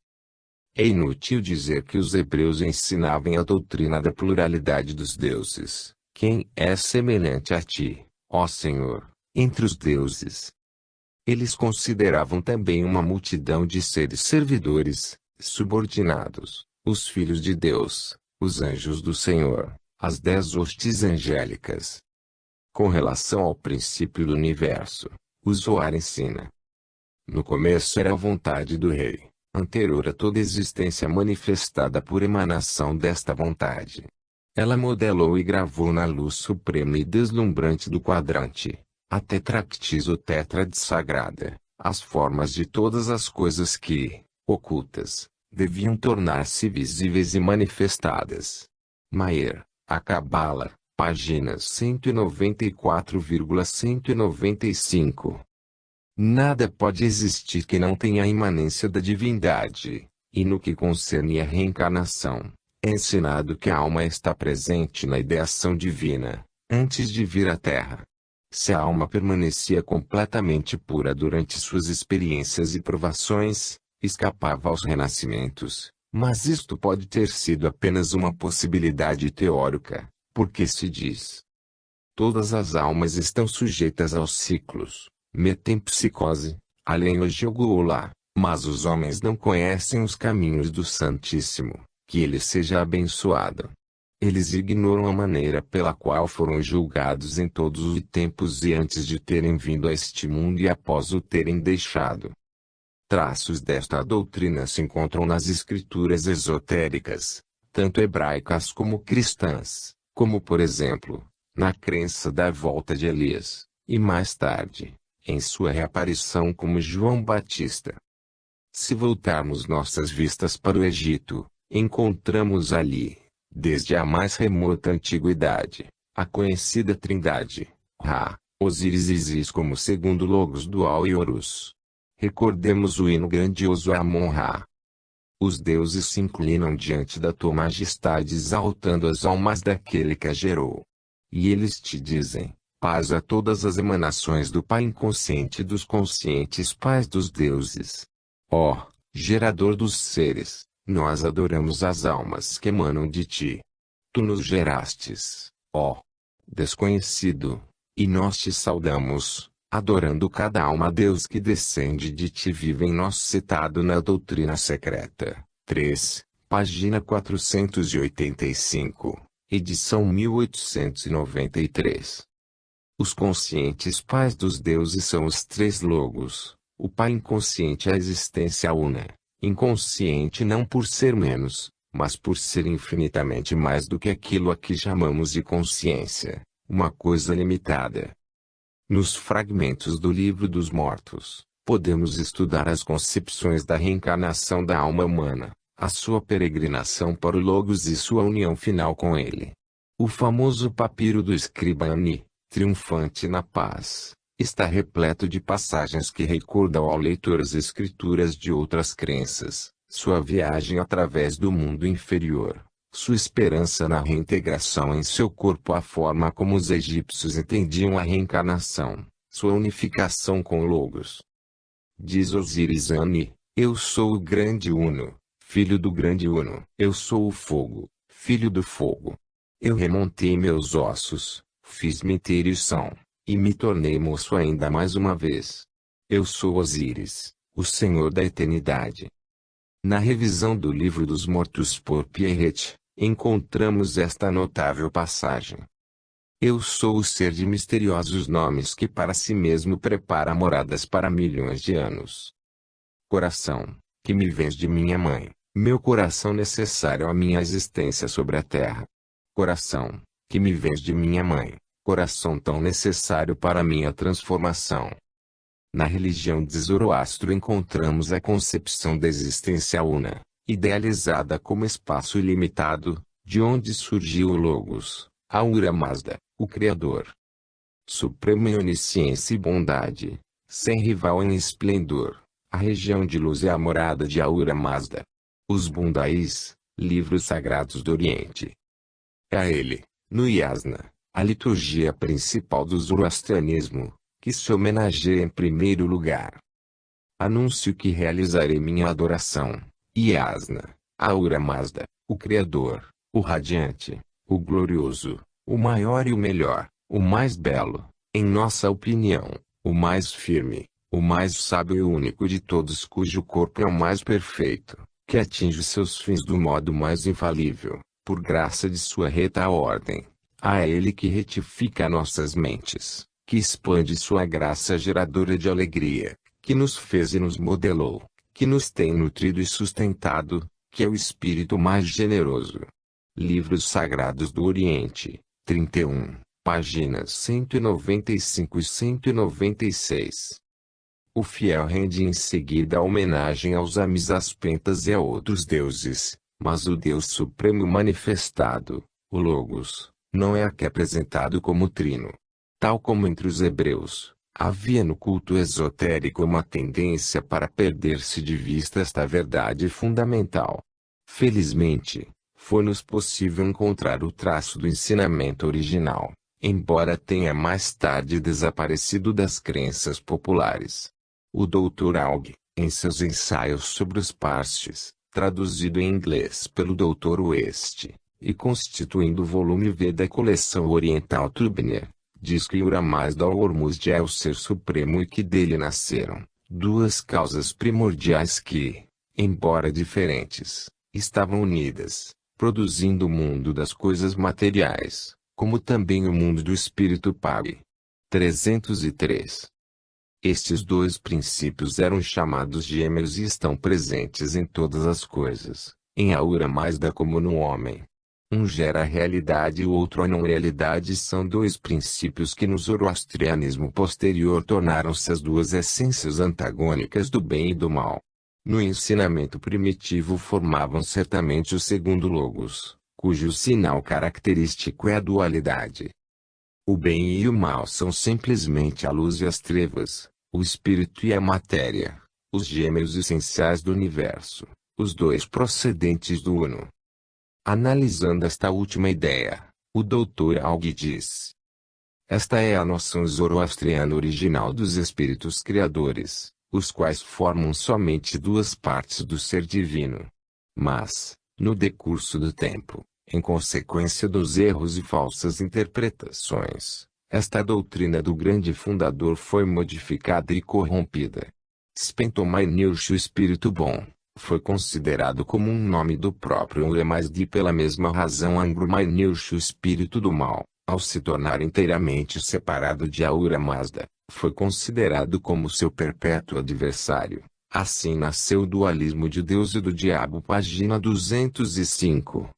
[SPEAKER 1] É inútil dizer que os hebreus ensinavam a doutrina da pluralidade dos deuses. Quem é semelhante a ti, ó Senhor, entre os deuses? Eles consideravam também uma multidão de seres servidores, subordinados, os filhos de Deus, os anjos do Senhor, as 10 hostes angélicas. Com relação ao princípio do universo, o Zohar ensina: no começo era a vontade do Rei, anterior a toda existência manifestada por emanação desta vontade. Ela modelou e gravou na luz suprema e deslumbrante do quadrante, a tetractis ou tétrade sagrada, as formas de todas as coisas que, ocultas, deviam tornar-se visíveis e manifestadas. Maier, a Cabala, páginas 194,195. Nada pode existir que não tenha a imanência da divindade, e no que concerne à reencarnação, é ensinado que a alma está presente na ideação divina, antes de vir à Terra. Se a alma permanecia completamente pura durante suas experiências e provações, escapava aos renascimentos, mas isto pode ter sido apenas uma possibilidade teórica, porque se diz: todas as almas estão sujeitas aos ciclos, metempsicose, além-o-jogo-olá, mas os homens não conhecem os caminhos do Santíssimo, que ele seja abençoado. Eles ignoram a maneira pela qual foram julgados em todos os tempos e antes de terem vindo a este mundo e após o terem deixado. Traços desta doutrina se encontram nas escrituras esotéricas, tanto hebraicas como cristãs, como por exemplo, na crença da volta de Elias, e mais tarde, em sua reaparição como João Batista. Se voltarmos nossas vistas para o Egito, encontramos ali, desde a mais remota antiguidade, a conhecida trindade, Ra, Osíris e Isis como segundo logos dual e Horus. Recordemos o hino grandioso a Amon-Ra. Os deuses se inclinam diante da tua majestade exaltando as almas daquele que a gerou. E eles te dizem: paz a todas as emanações do Pai inconsciente e dos conscientes pais dos deuses. Ó, gerador dos seres, nós adoramos as almas que emanam de ti. Tu nos gerastes, ó desconhecido, e nós te saudamos, adorando cada alma a Deus que descende de ti vive em nós, citado na Doutrina Secreta, 3, página 485, edição 1893. Os conscientes pais dos deuses são os três logos. O Pai inconsciente é a existência una, inconsciente não por ser menos, mas por ser infinitamente mais do que aquilo a que chamamos de consciência, uma coisa limitada. Nos fragmentos do Livro dos Mortos, podemos estudar as concepções da reencarnação da alma humana, a sua peregrinação para o Logos e sua união final com ele. O famoso papiro do escriba Ani, triunfante na paz, está repleto de passagens que recordam ao leitor as escrituras de outras crenças, sua viagem através do mundo inferior, sua esperança na reintegração em seu corpo, a forma como os egípcios entendiam a reencarnação, sua unificação com o Logos. Diz Osíris Ani: eu sou o grande Uno, filho do grande Uno. Eu sou o fogo, filho do fogo. Eu remontei meus ossos, fiz-me inteiro e são, e me tornei moço ainda mais uma vez. Eu sou Osíris, o Senhor da eternidade. Na revisão do Livro dos Mortos por Pierret, encontramos esta notável passagem. Eu sou o ser de misteriosos nomes que para si mesmo prepara moradas para milhões de anos. Coração, que me vens de minha mãe, meu coração necessário à minha existência sobre a terra. Coração, que me vens de minha mãe, coração tão necessário para minha transformação. Na religião de Zoroastro encontramos a concepção da existência una, idealizada como espaço ilimitado, de onde surgiu o Logos, Ahura Mazda, o Criador. Supremo em onisciência e bondade, sem rival em esplendor, a região de luz é a morada de Ahura Mazda. Os Bundaís, livros sagrados do Oriente. É a ele, no Yasna, a liturgia principal do zoroastrianismo, que se homenageia em primeiro lugar. Anúncio que realizarei minha adoração. Yasna, Ahura Mazda, o Criador, o Radiante, o Glorioso, o maior e o melhor, o mais belo, em nossa opinião, o mais firme, o mais sábio e único de todos, cujo corpo é o mais perfeito, que atinge seus fins do modo mais infalível, por graça de sua reta ordem. A Ele que retifica nossas mentes, que expande sua graça geradora de alegria, que nos fez e nos modelou, que nos tem nutrido e sustentado, que é o Espírito mais generoso. Livros Sagrados do Oriente, 31, páginas 195 e 196. O fiel rende em seguida homenagem aos Amisaspentas e a outros deuses, mas o Deus Supremo manifestado, o Logos, não é aqui apresentado como trino. Tal como entre os hebreus, havia no culto esotérico uma tendência para perder-se de vista esta verdade fundamental. Felizmente, foi-nos possível encontrar o traço do ensinamento original, embora tenha mais tarde desaparecido das crenças populares. O Dr. Aug, em seus ensaios sobre os Parsis, traduzido em inglês pelo Dr. West, e constituindo o volume V da coleção oriental Tubner, diz que Ahura Mazda ou Hormuzd é o ser supremo e que dele nasceram duas causas primordiais que, embora diferentes, estavam unidas, produzindo o mundo das coisas materiais, como também o mundo do espírito Pali. 303. Estes dois princípios eram chamados gêmeos e estão presentes em todas as coisas, em Ahura Mazda como no homem. Um gera a realidade e o outro a não-realidade, são dois princípios que no zoroastrianismo posterior tornaram-se as duas essências antagônicas do bem e do mal. No ensinamento primitivo formavam certamente o segundo logos, cujo sinal característico é a dualidade. O bem e o mal são simplesmente a luz e as trevas, o espírito e a matéria, os gêmeos essenciais do universo, os dois procedentes do Uno. Analisando esta última ideia, o Dr. Aug diz: esta é a noção zoroastriana original dos espíritos criadores, os quais formam somente duas partes do ser divino. Mas, no decurso do tempo, em consequência dos erros e falsas interpretações, esta doutrina do grande fundador foi modificada e corrompida. Spentomai-Nilsh, o espírito bom, foi considerado como um nome do próprio Ahura Mazda, e pela mesma razão Angrumai-Nilsh, o espírito do mal, ao se tornar inteiramente separado de Ahura Mazda, foi considerado como seu perpétuo adversário. Assim nasceu o dualismo de Deus e do diabo. Página 205.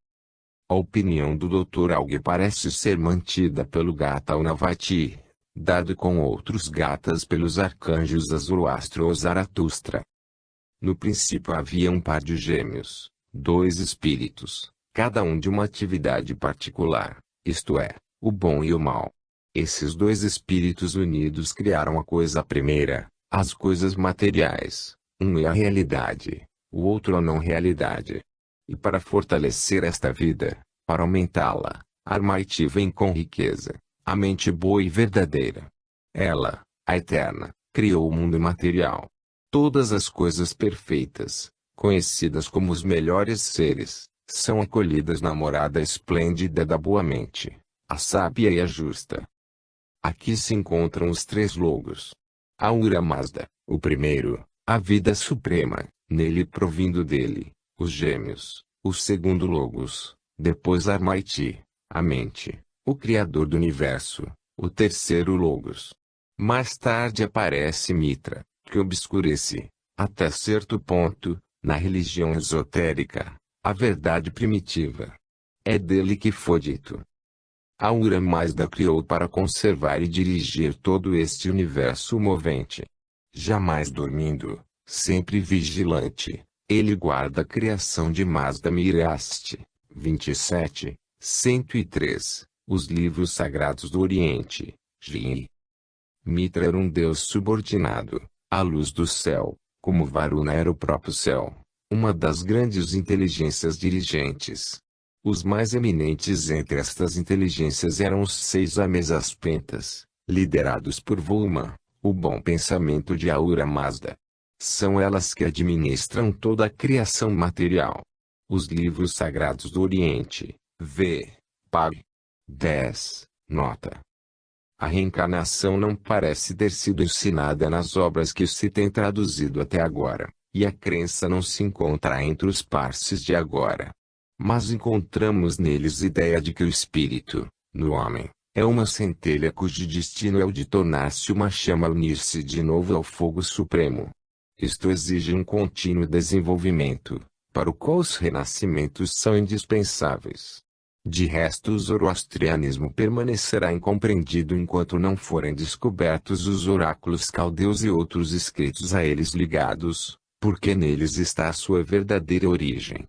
[SPEAKER 1] A opinião do Dr. Aug parece ser mantida pelo Gata Unavati, dado com outros gatas pelos arcanjos Zoroastro ou Zaratustra. No princípio havia um par de gêmeos, dois espíritos, cada um de uma atividade particular, isto é, o bom e o mal. Esses dois espíritos unidos criaram a coisa primeira, as coisas materiais, um é a realidade, o outro a não-realidade. E para fortalecer esta vida, para aumentá-la, Almighty vem com riqueza, a mente boa e verdadeira. Ela, a eterna, criou o mundo material. Todas as coisas perfeitas, conhecidas como os melhores seres, são acolhidas na morada esplêndida da boa mente, a sábia e a justa. Aqui se encontram os três logos. Ahura Mazda, o primeiro, a vida suprema, nele provindo dele, os gêmeos, o segundo logos, depois Almighty, a mente, o criador do universo, o terceiro logos. Mais tarde aparece Mitra, que obscurece, até certo ponto, na religião esotérica, a verdade primitiva. É dele que foi dito: Ahura Mazda criou para conservar e dirigir todo este universo movente. Jamais dormindo, sempre vigilante, ele guarda a criação de Mazda Miraste. 27, 103, os livros sagrados do Oriente, Jin. Mitra era um deus subordinado, a luz do céu, como Varuna era o próprio céu, uma das grandes inteligências dirigentes. Os mais eminentes entre estas inteligências eram os 6 Amisaspentas, liderados por Vulma, o bom pensamento de Ahura Mazda. São elas que administram toda a criação material. Os livros sagrados do Oriente, v. Pag. 10, nota. A reencarnação não parece ter sido ensinada nas obras que se tem traduzido até agora, e a crença não se encontra entre os parses de agora. Mas encontramos neles ideia de que o espírito, no homem, é uma centelha cujo destino é o de tornar-se uma chama ao unir-se de novo ao fogo supremo. Isto exige um contínuo desenvolvimento, para o qual os renascimentos são indispensáveis. De resto, o zoroastrianismo permanecerá incompreendido enquanto não forem descobertos os oráculos caldeus e outros escritos a eles ligados, porque neles está a sua verdadeira origem.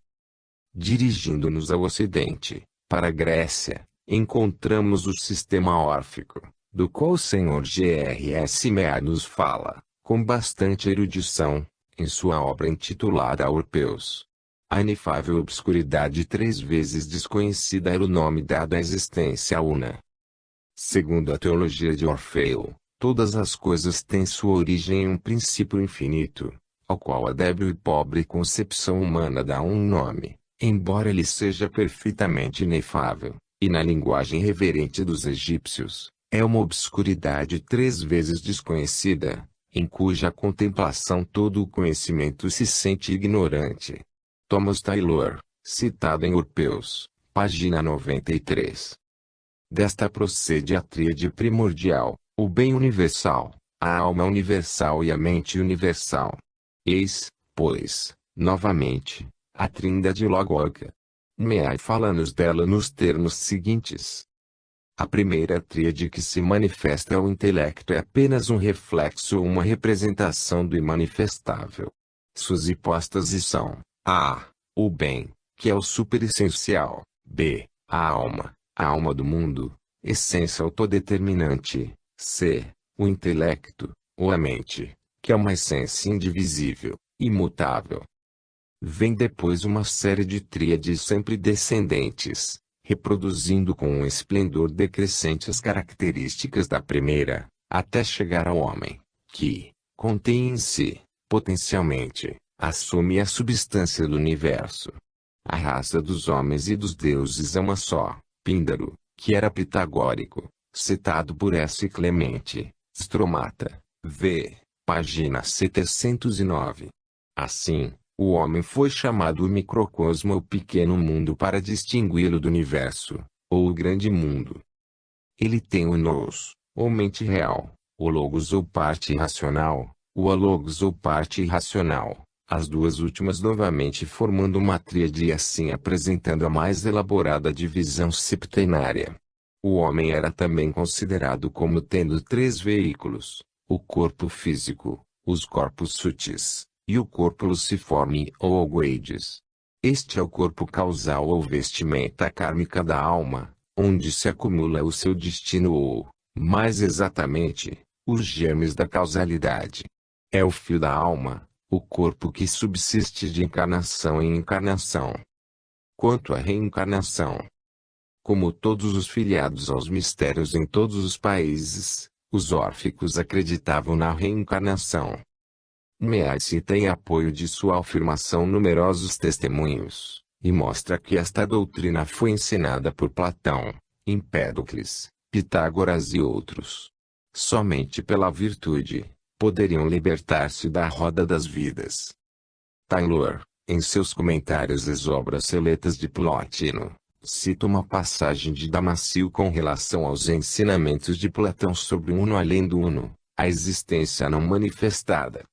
[SPEAKER 1] Dirigindo-nos ao ocidente, para a Grécia, encontramos o sistema órfico, do qual o Sr. G.R.S. Mead nos fala, com bastante erudição, em sua obra intitulada Orpeus. A inefável obscuridade 3 vezes desconhecida era o nome dado à existência una. Segundo a teologia de Orfeu, todas as coisas têm sua origem em um princípio infinito, ao qual a débil e pobre concepção humana dá um nome, embora ele seja perfeitamente inefável, e na linguagem reverente dos egípcios, é uma obscuridade 3 vezes desconhecida, em cuja contemplação todo o conhecimento se sente ignorante. Thomas Taylor, citado em Orpeus, página 93. Desta procede a tríade primordial, o bem universal, a alma universal e a mente universal. Eis, pois, novamente, a tríade logógica. Mead fala-nos dela nos termos seguintes. A primeira tríade que se manifesta ao intelecto é apenas um reflexo ou uma representação do imanifestável. Suas hipóstases são: A. O bem, que é o superessencial. B. A alma do mundo, essência autodeterminante. C. O intelecto, ou a mente, que é uma essência indivisível, imutável. Vem depois uma série de tríades sempre descendentes, reproduzindo com um esplendor decrescente as características da primeira, até chegar ao homem, que contém em si, potencialmente, assume a substância do universo. A raça dos homens e dos deuses é uma só. Píndaro, que era pitagórico, citado por S. Clemente, Stromata, v. página 709. Assim, o homem foi chamado o microcosmo ou pequeno mundo para distingui-lo do universo, ou o grande mundo. Ele tem o nous, ou mente real, o logos ou parte irracional, o alogos ou parte irracional, as duas últimas novamente formando uma tríade e assim apresentando a mais elaborada divisão septenária. O homem era também considerado como tendo 3 veículos: o corpo físico, os corpos sutis, e o corpo luciforme ou algoides. Este é o corpo causal ou vestimenta kármica da alma, onde se acumula o seu destino ou, mais exatamente, os germes da causalidade. É o fio da alma, o corpo que subsiste de encarnação em encarnação. Quanto à reencarnação, como todos os filiados aos mistérios em todos os países, os órficos acreditavam na reencarnação. Mead cita em apoio de sua afirmação numerosos testemunhos, e mostra que esta doutrina foi ensinada por Platão, Empédocles, Pitágoras e outros. Somente pela virtude poderiam libertar-se da roda das vidas. Taylor, em seus comentários às obras seletas de Plotino, cita uma passagem de Damasio com relação aos ensinamentos de Platão sobre o uno além do uno, a existência não manifestada.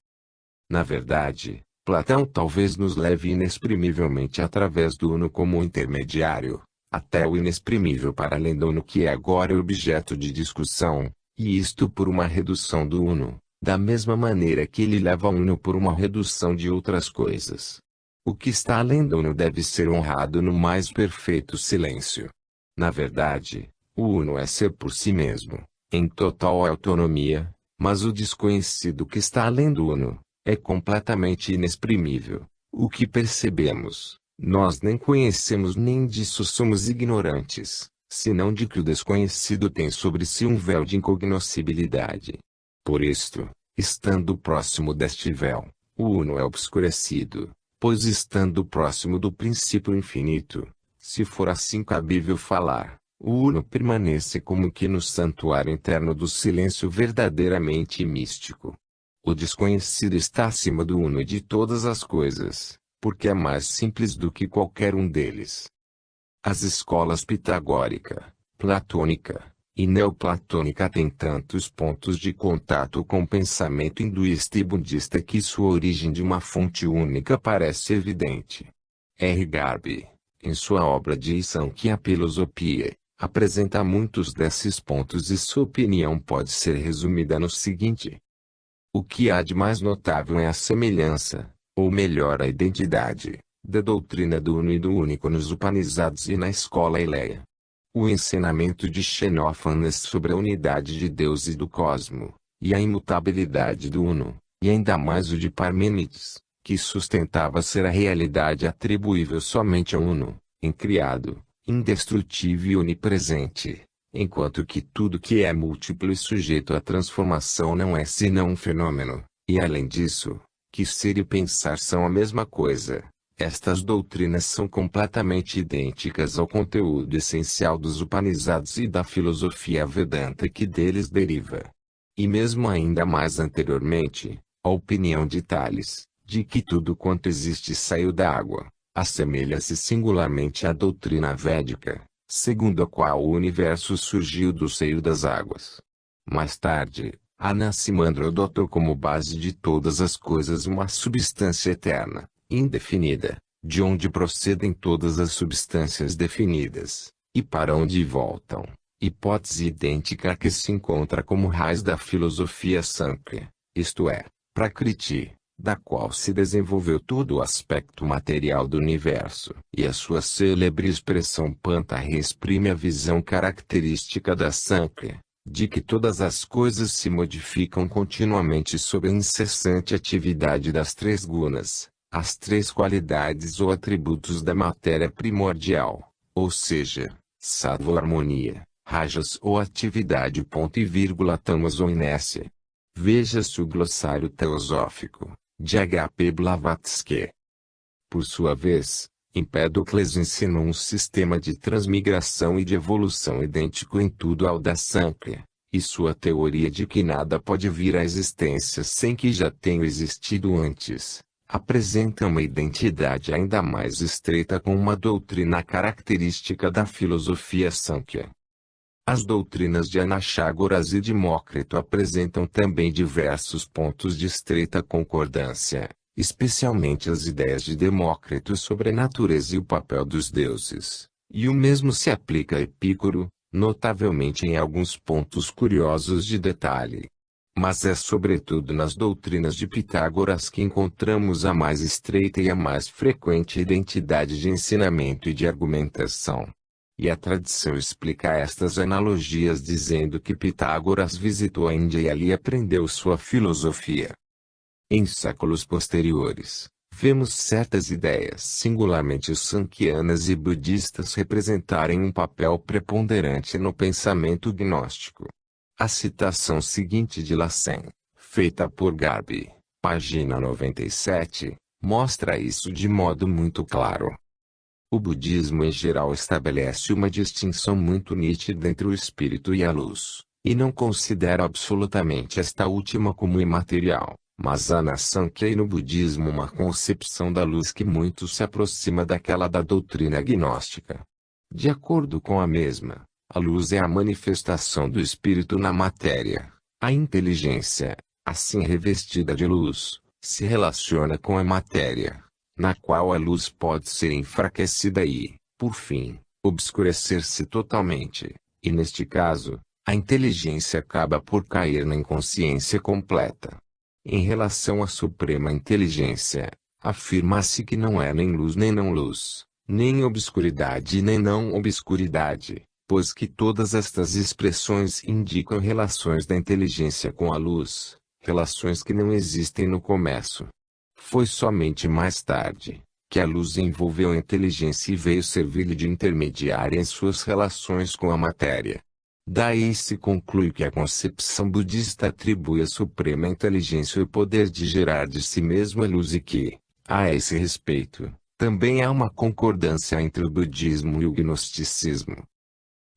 [SPEAKER 1] Na verdade, Platão talvez nos leve inexprimivelmente através do uno como um intermediário, até o inexprimível para além do uno que é agora objeto de discussão, e isto por uma redução do uno, da mesma maneira que ele leva ao uno por uma redução de outras coisas. O que está além do uno deve ser honrado no mais perfeito silêncio. Na verdade, o uno é ser por si mesmo, em total autonomia, mas o desconhecido que está além do uno é completamente inexprimível. O que percebemos, nós nem conhecemos nem disso somos ignorantes, senão de que o desconhecido tem sobre si um véu de incognoscibilidade. Por isto, estando próximo deste véu, o uno é obscurecido, pois estando próximo do princípio infinito, se for assim cabível falar, o uno permanece como que no santuário interno do silêncio verdadeiramente místico. O desconhecido está acima do uno e de todas as coisas, porque é mais simples do que qualquer um deles. As escolas pitagórica, platônica e neoplatônica têm tantos pontos de contato com o pensamento hinduísta e budista que sua origem de uma fonte única parece evidente. R. Garbe, em sua obra de Sankhya Filosofia, apresenta muitos desses pontos e sua opinião pode ser resumida no seguinte: o que há de mais notável é a semelhança, ou melhor a identidade, da doutrina do Uno e do Único nos Upanishads e na escola Eleia. O ensinamento de Xenófanes sobre a unidade de Deus e do cosmo, e a imutabilidade do Uno, e ainda mais o de Parmênides, que sustentava ser a realidade atribuível somente ao Uno, incriado, indestrutível e onipresente, enquanto que tudo que é múltiplo e sujeito à transformação não é senão um fenômeno, e além disso, que ser e pensar são a mesma coisa. Estas doutrinas são completamente idênticas ao conteúdo essencial dos Upanishads e da filosofia Vedanta que deles deriva. E mesmo ainda mais anteriormente, a opinião de Tales, de que tudo quanto existe saiu da água, assemelha-se singularmente à doutrina védica, segundo a qual o universo surgiu do seio das águas. Mais tarde, Anaximandro adotou como base de todas as coisas uma substância eterna, indefinida, de onde procedem todas as substâncias definidas, e para onde voltam, hipótese idêntica que se encontra como raiz da filosofia Sankhya, isto é, Prakriti, da qual se desenvolveu todo o aspecto material do universo, e a sua célebre expressão Pantari exprime a visão característica da Sankhya, de que todas as coisas se modificam continuamente sob a incessante atividade das três gunas, as três qualidades ou atributos da matéria primordial, ou seja, sattva ou harmonia, rajas ou atividade ponto e vírgula tamas ou inércia. Veja-se o glossário teosófico, de H.P. Blavatsky. Por sua vez, Empédocles ensinou um sistema de transmigração e de evolução idêntico em tudo ao da Sankhya, e sua teoria de que nada pode vir à existência sem que já tenha existido antes, apresenta uma identidade ainda mais estreita com uma doutrina característica da filosofia Sankhya. As doutrinas de Anaxágoras e Demócrito apresentam também diversos pontos de estreita concordância, especialmente as ideias de Demócrito sobre a natureza e o papel dos deuses, e o mesmo se aplica a Epicuro, notavelmente em alguns pontos curiosos de detalhe. Mas é sobretudo nas doutrinas de Pitágoras que encontramos a mais estreita e a mais frequente identidade de ensinamento e de argumentação. E a tradição explica estas analogias dizendo que Pitágoras visitou a Índia e ali aprendeu sua filosofia. Em séculos posteriores, vemos certas ideias singularmente sankhyanas e budistas representarem um papel preponderante no pensamento gnóstico. A citação seguinte de Lassen, feita por Garbe, página 97, mostra isso de modo muito claro. O budismo em geral estabelece uma distinção muito nítida entre o espírito e a luz, e não considera absolutamente esta última como imaterial, mas há na Sankhya e no budismo uma concepção da luz que muito se aproxima daquela da doutrina gnóstica. De acordo com a mesma, a luz é a manifestação do espírito na matéria. A inteligência, assim revestida de luz, se relaciona com a matéria, na qual a luz pode ser enfraquecida e, por fim, obscurecer-se totalmente, e neste caso, a inteligência acaba por cair na inconsciência completa. Em relação à suprema inteligência, afirma-se que não é nem luz nem não luz, nem obscuridade nem não obscuridade, pois que todas estas expressões indicam relações da inteligência com a luz, relações que não existem no começo. Foi somente mais tarde, que a luz envolveu a inteligência e veio servir-lhe de intermediária em suas relações com a matéria. Daí se conclui que a concepção budista atribui à suprema inteligência o poder de gerar de si mesma luz e que, a esse respeito, também há uma concordância entre o budismo e o gnosticismo.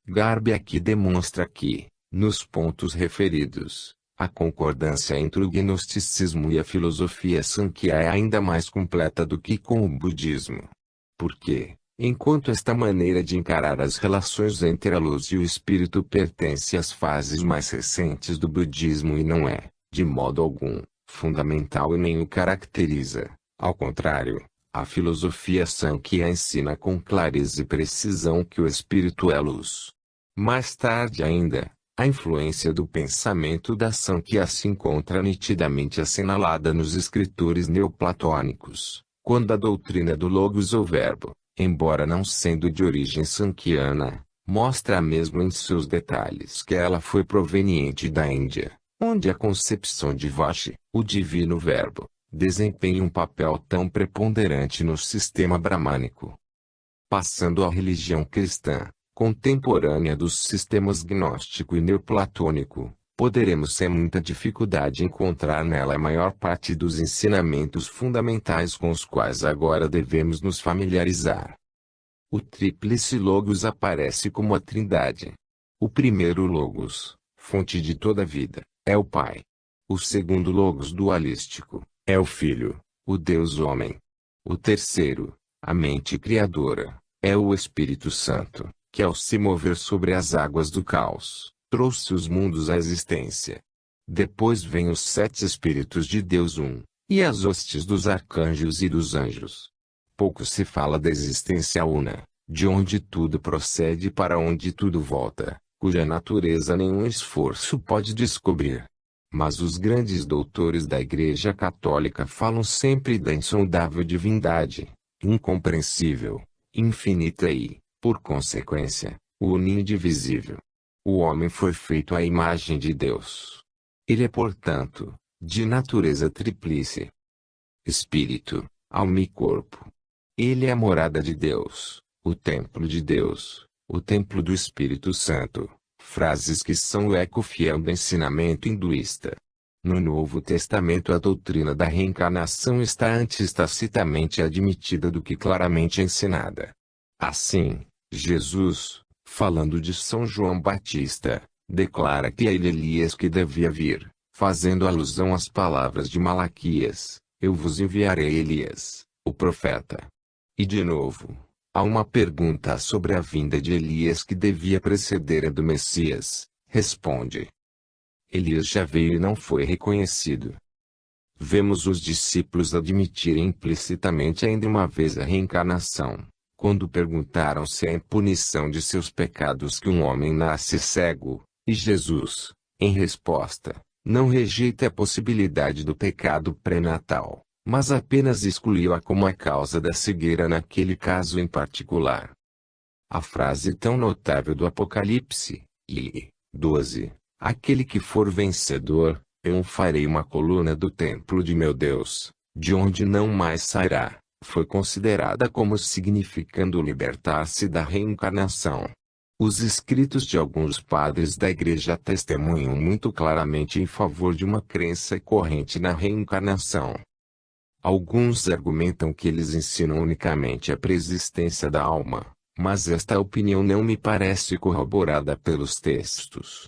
[SPEAKER 1] Garbe aqui demonstra que, nos pontos referidos, a concordância entre o gnosticismo e a filosofia Sankhya é ainda mais completa do que com o budismo. Porque, enquanto esta maneira de encarar as relações entre a luz e o espírito pertence às fases mais recentes do budismo e não é, de modo algum, fundamental e nem o caracteriza, ao contrário, a filosofia Sankhya ensina com clareza e precisão que o espírito é luz. Mais tarde ainda, a influência do pensamento da Sankhya se encontra nitidamente assinalada nos escritores neoplatônicos, quando a doutrina do Logos ou Verbo, embora não sendo de origem sankhyiana, mostra mesmo em seus detalhes que ela foi proveniente da Índia, onde a concepção de Vashi, o divino Verbo, desempenha um papel tão preponderante no sistema bramânico. Passando à religião cristã, contemporânea dos sistemas gnóstico e neoplatônico, poderemos sem muita dificuldade encontrar nela a maior parte dos ensinamentos fundamentais com os quais agora devemos nos familiarizar. O tríplice Logos aparece como a Trindade. O primeiro Logos, fonte de toda a vida, é o Pai. O segundo Logos dualístico, é o Filho, o Deus homem. O terceiro, a mente criadora, é o Espírito Santo, que ao se mover sobre as águas do caos, trouxe os mundos à existência. Depois vêm os 7 Espíritos de Deus e as hostes dos arcanjos e dos anjos. Pouco se fala da existência una, de onde tudo procede e para onde tudo volta, cuja natureza nenhum esforço pode descobrir. Mas os grandes doutores da Igreja Católica falam sempre da insondável divindade, incompreensível, infinita e, por consequência, una e indivisível. O homem foi feito à imagem de Deus. Ele é, portanto, de natureza tríplice: espírito, alma e corpo. Ele é a morada de Deus, o templo de Deus, o templo do Espírito Santo. Frases que são o eco fiel do ensinamento hinduísta. No Novo Testamento a doutrina da reencarnação está antes tacitamente admitida do que claramente ensinada. Assim, Jesus, falando de São João Batista, declara que é ele Elias que devia vir, fazendo alusão às palavras de Malaquias: eu vos enviarei Elias, o profeta. E de novo, há uma pergunta sobre a vinda de Elias que devia preceder a do Messias. Responde: Elias já veio e não foi reconhecido. Vemos os discípulos admitirem implicitamente ainda uma vez a reencarnação, quando perguntaram se é em punição de seus pecados que um homem nasce cego, e Jesus, em resposta, não rejeita a possibilidade do pecado pré-natal, mas apenas excluiu-a como a causa da cegueira naquele caso em particular. A frase tão notável do Apocalipse, e 12, aquele que for vencedor, eu farei uma coluna do templo de meu Deus, de onde não mais sairá, foi considerada como significando libertar-se da reencarnação. Os escritos de alguns padres da Igreja testemunham muito claramente em favor de uma crença corrente na reencarnação. Alguns argumentam que eles ensinam unicamente a preexistência da alma, mas esta opinião não me parece corroborada pelos textos.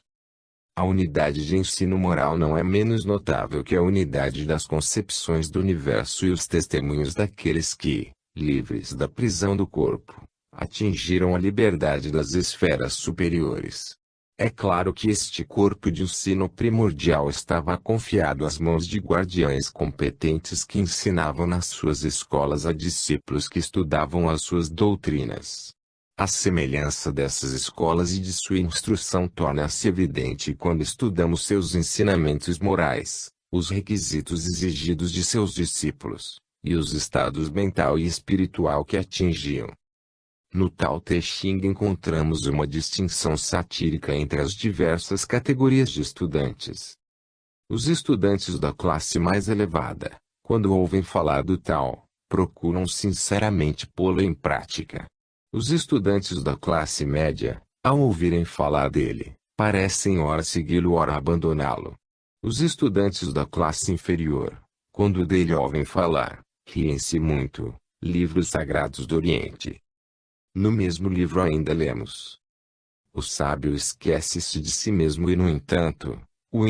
[SPEAKER 1] A unidade de ensino moral não é menos notável que a unidade das concepções do universo e os testemunhos daqueles que, livres da prisão do corpo, atingiram a liberdade das esferas superiores. É claro que este corpo de ensino primordial estava confiado às mãos de guardiães competentes que ensinavam nas suas escolas a discípulos que estudavam as suas doutrinas. A semelhança dessas escolas e de sua instrução torna-se evidente quando estudamos seus ensinamentos morais, os requisitos exigidos de seus discípulos, e os estados mental e espiritual que atingiam. No Tao Te Ching encontramos uma distinção satírica entre as diversas categorias de estudantes. Os estudantes da classe mais elevada, quando ouvem falar do Tao, procuram sinceramente pô-lo em prática. Os estudantes da classe média, ao ouvirem falar dele, Parecem ora segui-lo ora abandoná-lo. Os estudantes da classe inferior, quando dele ouvem falar, riem-se muito. Livros sagrados do Oriente. No mesmo livro ainda lemos: o sábio esquece-se de si mesmo e, no entanto, o